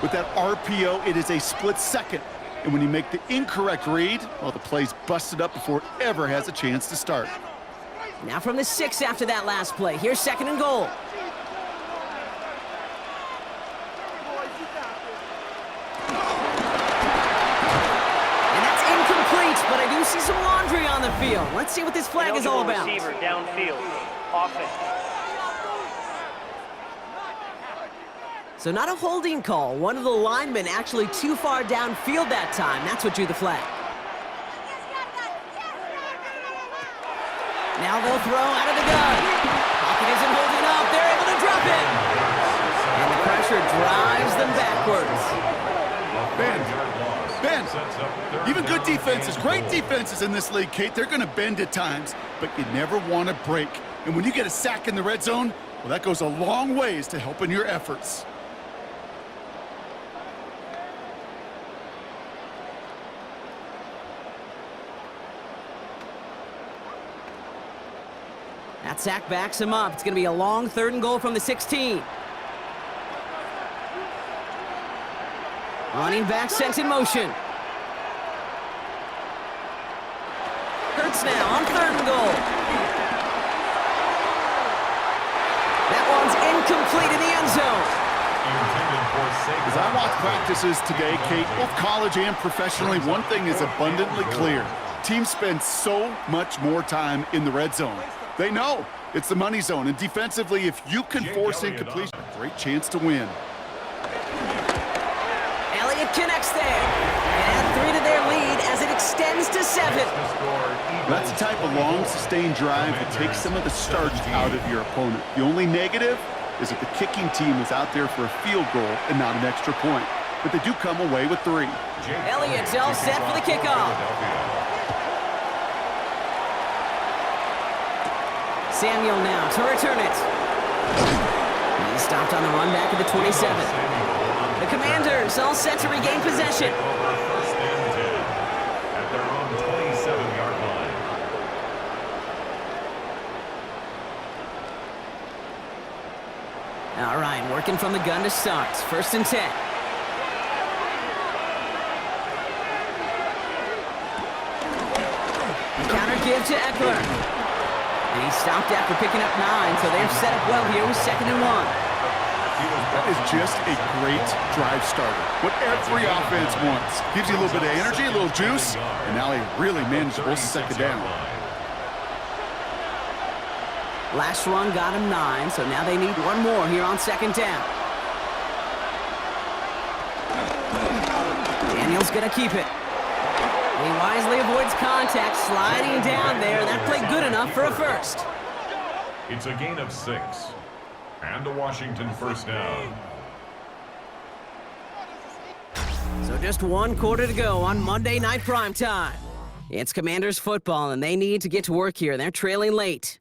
With that RPO, it is a split second. And when you make the incorrect read, well, the play's busted up before it ever has a chance to start. Now from the 6 after that last play. Here's 2nd and goal. And that's incomplete, but I do see some laundry on the field. Let's see what this flag is all about. Receiver downfield. Offense. So not a holding call. One of the linemen actually too far downfield that time. That's what drew the flag. Now they'll throw out of the gun. Pocket isn't holding up. They're able to drop it. And the pressure drives them backwards. Ben, even good defenses, great defenses in this league, Kate, they're going to bend at times, but you never want to break. And when you get a sack in the red zone, well, that goes a long ways to helping your efforts. That sack backs him up. It's going to be a long 3rd and goal from the 16. Running back sent in motion. Hurts now on 3rd and goal. That one's incomplete in the end zone. As I watch practices today, Kate, both college and professionally, one thing is abundantly clear. Teams spend so much more time in the red zone. They know it's the money zone, and defensively, if you can force incompletion, a great chance to win. Elliott connects there. And add 3 to their lead as it extends to 7. That's the type of long, sustained drive that takes some of the starch out of your opponent. The only negative is that the kicking team is out there for a field goal and not an extra point. But they do come away with 3. Elliott's all set for the kickoff. Samuel now to return it. He's stopped on the run back at the 27. The Commanders all set to regain possession. First and 10 at their own 27-yard line. All right, working from the gun to start. 1st and 10. Counter give to Eckler. And he stopped after picking up 9, so they're set up well here with 2nd and 1. That is just a great drive starter. What every offense wants. Gives you a little bit of energy, a little juice, and now a really manageable 2nd down. Last run got him 9, so now they need 1 more here on 2nd down. Daniel's going to keep it. He wisely avoids contact, sliding down there. That played good enough for a first. It's a gain of 6. And a Washington first down. So just 1 quarter to go on Monday Night Primetime. It's Commanders football, and they need to get to work here. They're trailing late.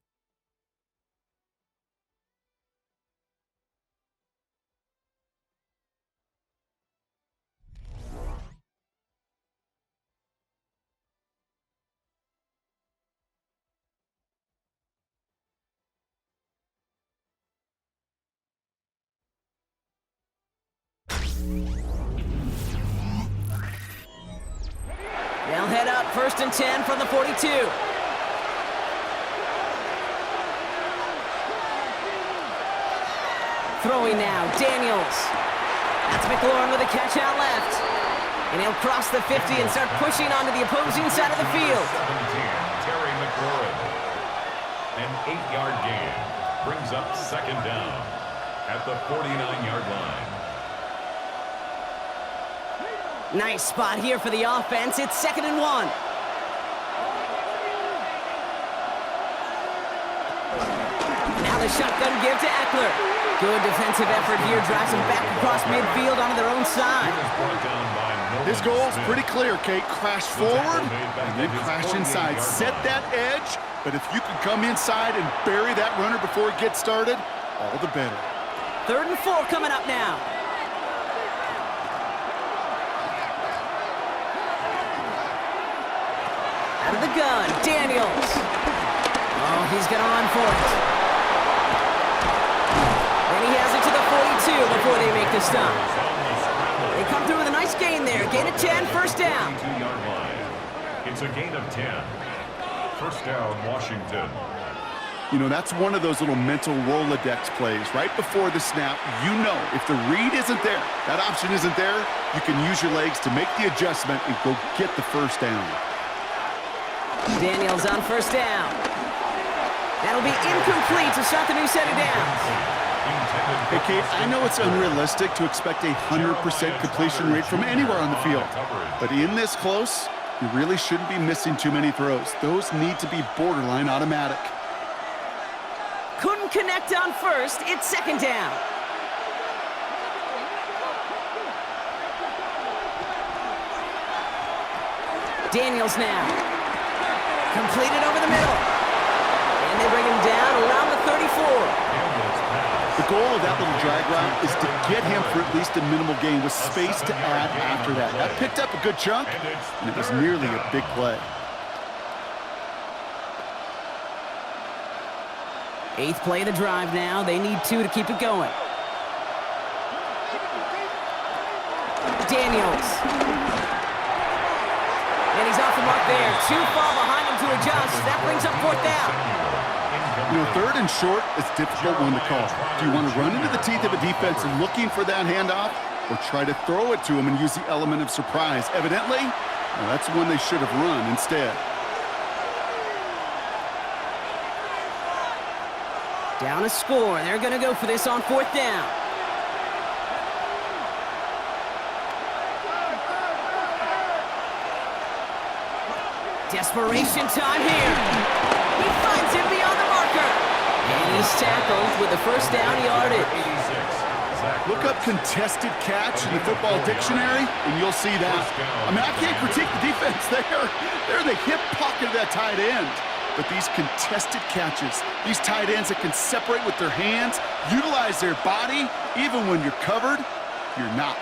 They'll head up 1st and 10 from the 42. Throwing now, Daniels. That's McLaurin with a catch out left. And he'll cross the 50 and start pushing onto the opposing side of the field. 17, Terry McLaurin. An 8-yard gain brings up 2nd down at the 49-yard line. Nice spot here for the offense. It's 2nd and 1. Now the shotgun give to Eckler. Good defensive effort here. Drives them back across midfield onto their own side. His goal's pretty clear, Kate. Crash forward and then crash inside. Set that edge, but if you can come inside and bury that runner before it gets started, all the better. 3rd and 4 coming up now. Out of the gun, Daniels. Oh, he's going to run for it. And he has it to the 42 before they make the stop. They come through with a nice gain there. Gain of 10, 1st down. 2-yard line. It's a gain of 10. 1st down, Washington. You know, that's one of those little mental Rolodex plays. Right before the snap, you know if the read isn't there, that option isn't there, you can use your legs to make the adjustment and go get the 1st down. Daniels on 1st down. That'll be incomplete to start the new set of downs. Hey, Kate, I know it's unrealistic to expect a 100% completion rate from anywhere on the field. But in this close, you really shouldn't be missing too many throws. Those need to be borderline automatic. connect on first. It's second down. Daniels now. Completed over the middle. And they bring him down around the 34. The goal of that little drag route is to get him for at least a minimal gain with space to add after that. That picked up a good chunk, and it was nearly a big play. Eighth play of the drive now. They need 2 to keep it going. Daniels. And he's off the mark there. Too far behind him to adjust. That brings up fourth down. You know, third and short is a difficult one to call. Do you want to run into the teeth of a defense looking for that handoff, or try to throw it to him and use the element of surprise? Evidently, well, that's the one they should have run instead. Down a score. They're going to go for this on fourth down. Desperation time here. He finds him beyond the marker. And he's tackled with the first down yardage. Look up contested catch in the football dictionary, and you'll see that. I mean, I can't critique the defense there. They're the hip pocket of that tight end. But these contested catches, these tight ends that can separate with their hands, utilize their body, even when you're covered, you're not.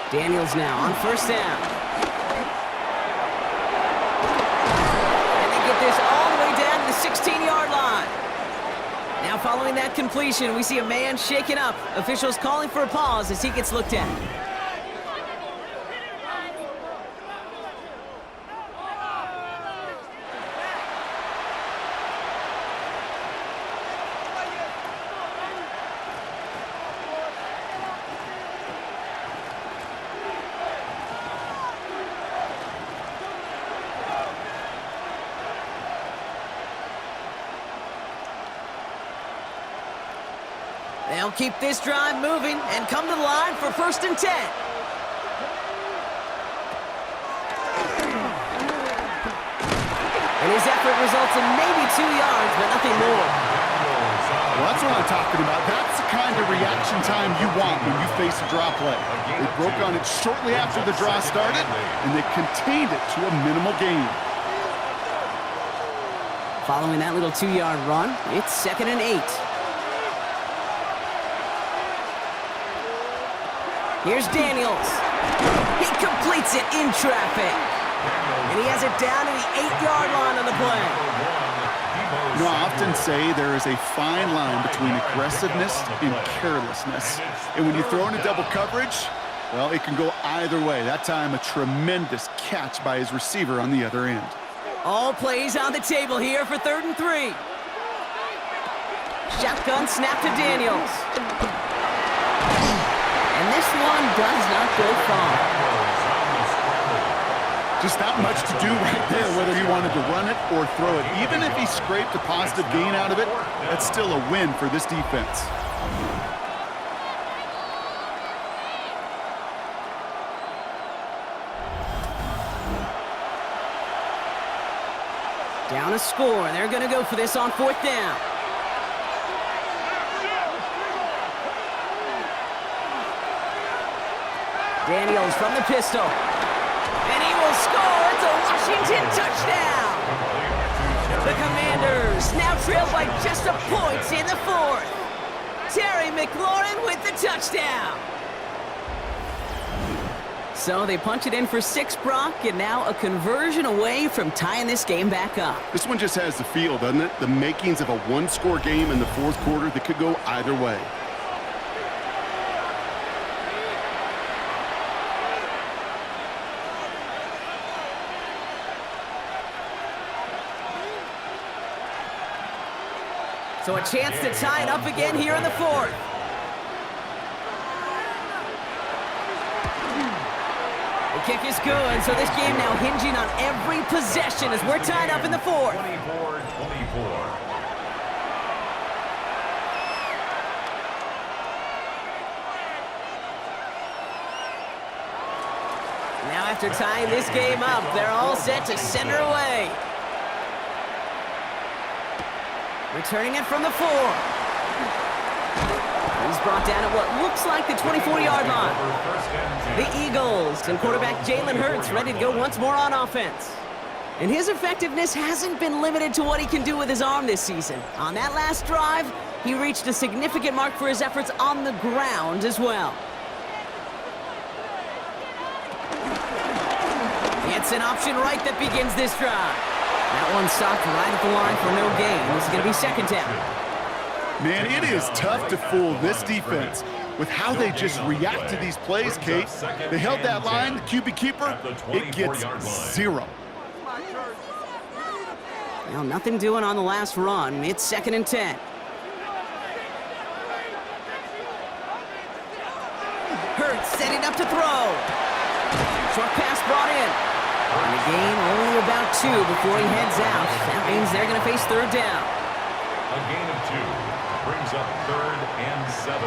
Daniels now on first down. And they get this all the way down to the 16-yard line. Now following that completion, we see a man shaken up. Officials calling for a pause as he gets looked at. They'll keep this drive moving and come to the line for 1st and 10. And his effort results in maybe 2 yards, but nothing more. Well, that's what I'm talking about. That's the kind of reaction time you want when you face a draw play. They broke on it shortly after the draw started, and they contained it to a minimal gain. Following that little 2-yard run, it's 2nd and 8. Here's Daniels. He completes it in traffic. And he has it down to the 8-yard line on the play. You know, I often say there is a fine line between aggressiveness and carelessness. And when you throw into double coverage, well, it can go either way. That time, a tremendous catch by his receiver on the other end. All plays on the table here for 3rd and 3. Shotgun snap to Daniels. And this one does not go far. Just not much to do right there, whether he wanted to run it or throw it. Even if he scraped a positive gain out of it, that's still a win for this defense. Down a score. They're going to go for this on 4th down. Daniels from the pistol. And he will score. It's a Washington touchdown. The Commanders now trail by just a point in the 4th. Terry McLaurin with the touchdown. So they punch it in for 6, Brock, and now a conversion away from tying this game back up. This one just has the feel, doesn't it? The makings of a one-score game in the 4th quarter that could go either way. So a chance to tie it up again here in the 4th. The kick is good, so this game now hinging on every possession as we're tied up in the 4th. 24-24. Now after tying this game up, they're all set to send her away. Returning it from the 4. He's brought down at what looks like the 24-yard line. The Eagles and quarterback Jalen Hurts ready to go once more on offense. And his effectiveness hasn't been limited to what he can do with his arm this season. On that last drive, he reached a significant mark for his efforts on the ground as well. It's an option right that begins this drive. That one stopped right at the line for no gain. This is going to be second down. Man, it is tough to fool this defense with how they just react to these plays, Kate. They held that line, the QB keeper, it gets 0. Well, nothing doing on the last run. It's 2nd and 10. Hurts setting up to throw. Short pass brought in. And the gain only about 2 before he heads out. That means they're going to face third down. A gain of 2 brings up 3rd and 7.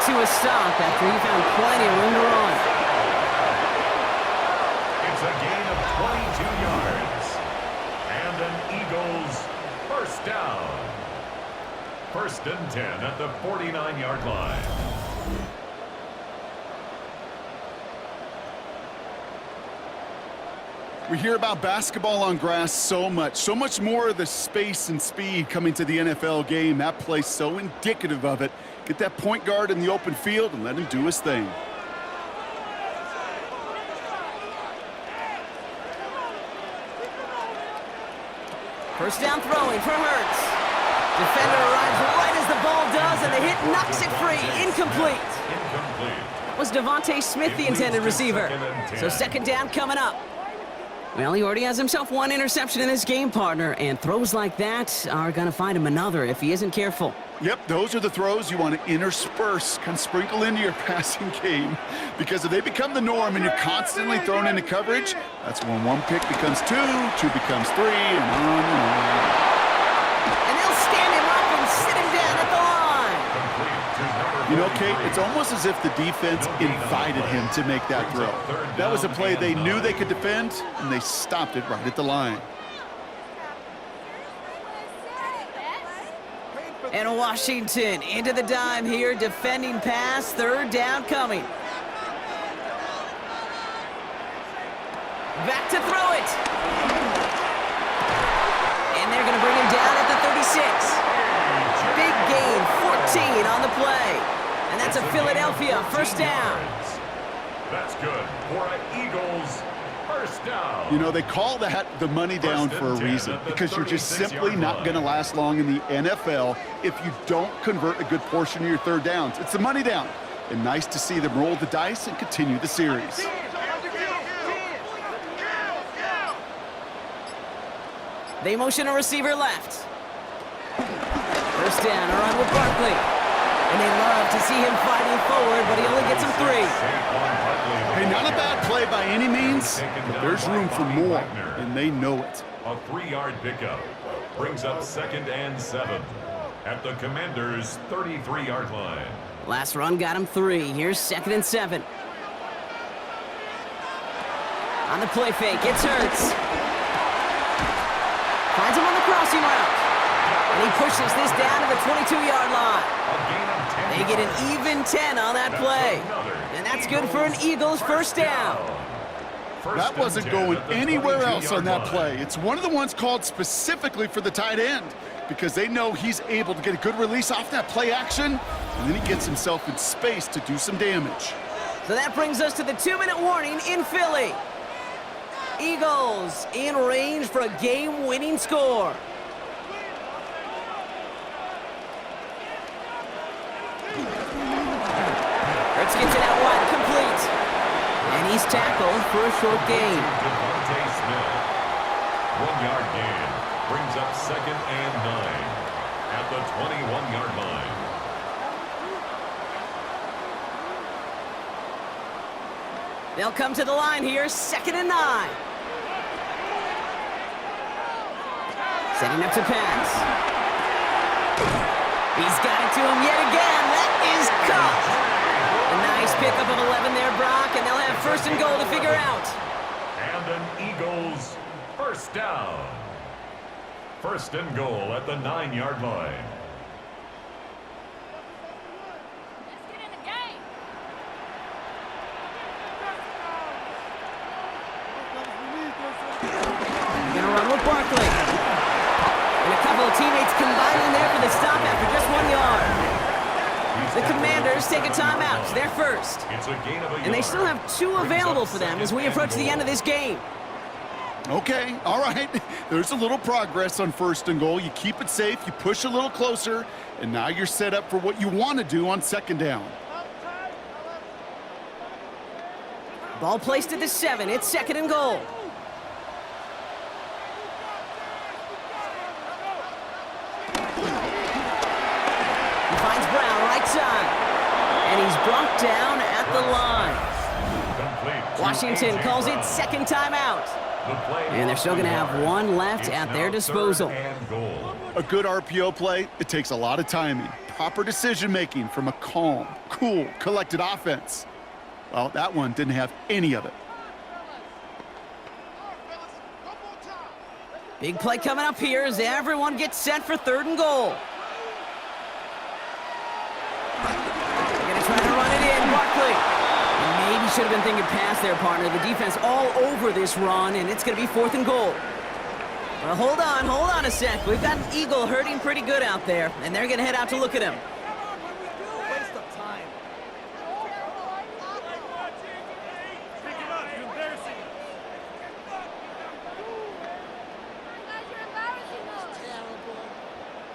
To a stop after he found plenty of room to run. It's a gain of 22 yards. And an Eagles first down. 1st and 10 at the 49-yard line. We hear about basketball on grass so much more of the space and speed coming to the NFL game. That play's so indicative of it. Get that point guard in the open field and let him do his thing. First down throwing for Hurts. Defender arrives right as the ball does, and the hit knocks it free. Incomplete. That was Devontae Smith, the intended receiver. So 2nd down coming up. Well, he already has himself 1 interception in his game, partner, and throws like that are going to find him another if he isn't careful. Yep, those are the throws you want to intersperse, kind of sprinkle into your passing game. Because if they become the norm and you're constantly thrown into coverage, that's when 1 pick becomes 2, 2 becomes 3, and on and on. And they'll stand him up and sit him down at the line. You know, Kate, it's almost as if the defense invited him to make that throw. That was a play they knew they could defend, and they stopped it right at the line. And Washington into the dime here, defending pass, 3rd down coming. Back to throw it. And they're going to bring him down at the 36. Big gain, 14 on the play. And that's a Philadelphia first down. That's good for an Eagles first down. You know, they call that the money down for a reason, because you're just simply not going to last long in the NFL if you don't convert a good portion of your 3rd downs. It's the money down. And nice to see them roll the dice and continue the series. They motion a receiver left. First down, a run with Barkley. And they love to see him fighting forward, but he only gets him 3. Hey, not a bad play by any means, but there's room for more, and they know it. A 3-yard pickup brings up 2nd and 7 at the Commanders' 33-yard line. Last run got him 3. Here's 2nd and 7. On the play fake, it's Hurts. Finds him on the crossing route. And he pushes this down to the 22-yard line. They get an even 10 on that play. And that's good for an Eagles first down. That wasn't going anywhere else on that play. It's one of the ones called specifically for the tight end, because they know he's able to get a good release off that play action, and then he gets himself in space to do some damage. So that brings us to the 2-minute warning in Philly. Eagles in range for a game-winning score. Hurts gets it out wide, complete. And he's tackled for a short gain. Devontae Smith. 1-yard gain brings up 2nd and 9 at the 21-yard line. They'll come to the line here, 2nd and 9. Setting up to pass. He's got it to him yet again. That is caught. A nice pickup of 11 there, Brock, and they'll have first and goal to figure out. And an Eagles first down. First and goal at the 9-yard line. Gonna run with Barkley. And a couple of teammates combining there for the stop after just 1 yard. The Commanders take a timeout. They're first. It's a gain of a And they yard. still have 2 available for them as we approach the end of this game. Okay, all right. There's a little progress on first and goal. You keep it safe, you push a little closer, and now you're set up for what you want to do on second down. Ball placed at the 7. It's second and goal. He finds Brown right side. And he's brought down at the line. Complete to Washington A.J. calls it Brown. second timeout. The play And they're still going to have 1 left It's at their now disposal. third and goal. A good RPO play, it takes a lot of timing, proper decision-making from a calm, cool, collected offense. Well, that one didn't have any of it. Big play coming up here as everyone gets set for third and goal. They're going to try to run it in. Barkley. And maybe should have been thinking pass there, partner. The defense all over this run, and it's going to be fourth and goal. Well, hold on a sec. We've got an Eagle hurting pretty good out there, and they're going to head out to look at him. Waste of time. Terrible.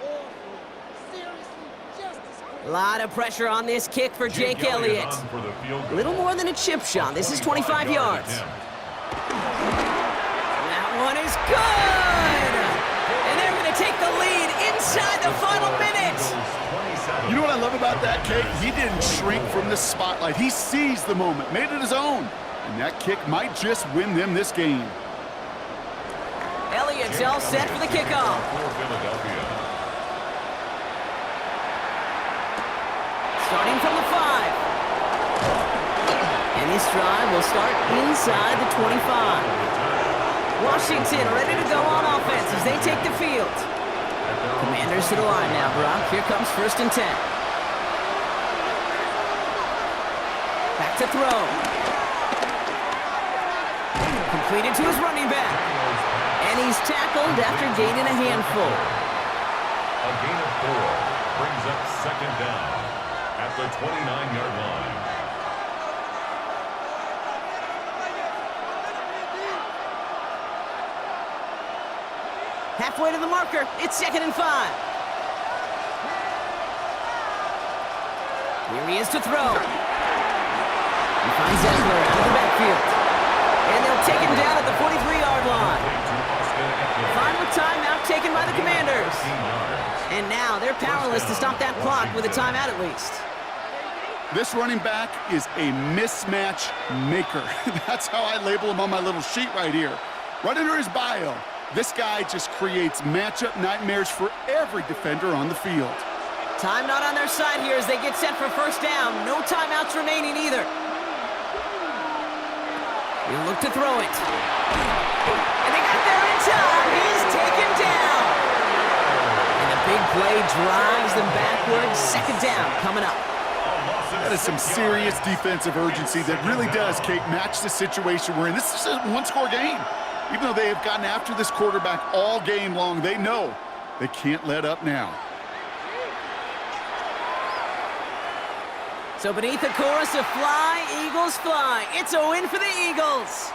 Awful. Seriously, just A lot of pressure on this kick for Jake Elliott. on for the field A goal. little more than a chip shot. This is 25 yards. attempt. That one is good! And they're going to take the lead inside the final minute. You know what I love about that kick? He didn't shrink from the spotlight. He seized the moment, made it his own. And that kick might just win them this game. Elliott's all set for the kickoff. For Philadelphia. Starting from the 5. And this drive will start inside the 25. Washington ready to go on offense as they take the field. Commanders to the line now, Brock. Here comes first and 10. Back to throw. Completed to his running back. And he's tackled after gaining a handful. A gain of 4 brings up second down at the 29-yard line. Halfway to the marker. It's second and 5. Here he is to throw. He finds Eckler out of the backfield. And they'll take him down at the 43-yard line. Final timeout taken by the Commanders. And now they're powerless to stop that clock with a timeout at least. This running back is a mismatch maker. That's how I label him on my little sheet right here. Right under his bio, this guy just creates matchup nightmares for every defender on the field. Time not on their side here as they get set for first down. No timeouts remaining either. He'll look to throw it. And they got there in time. He's taken down. And the big play drives them backwards. Second down coming up. That is some serious defensive urgency that really does, Kate, match the situation we're in. This is a one-score game. Even though they have gotten after this quarterback all game long, they know they can't let up now. So beneath the chorus of Fly, Eagles Fly, it's a win for the Eagles.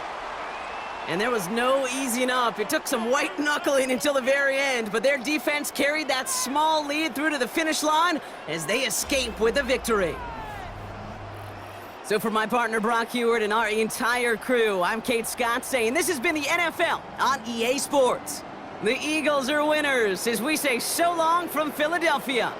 And there was no easing up. It took some white knuckling until the very end, but their defense carried that small lead through to the finish line as they escape with the victory. So for my partner Brock Heward and our entire crew, I'm Kate Scott saying this has been the NFL on EA Sports. The Eagles are winners as we say so long from Philadelphia.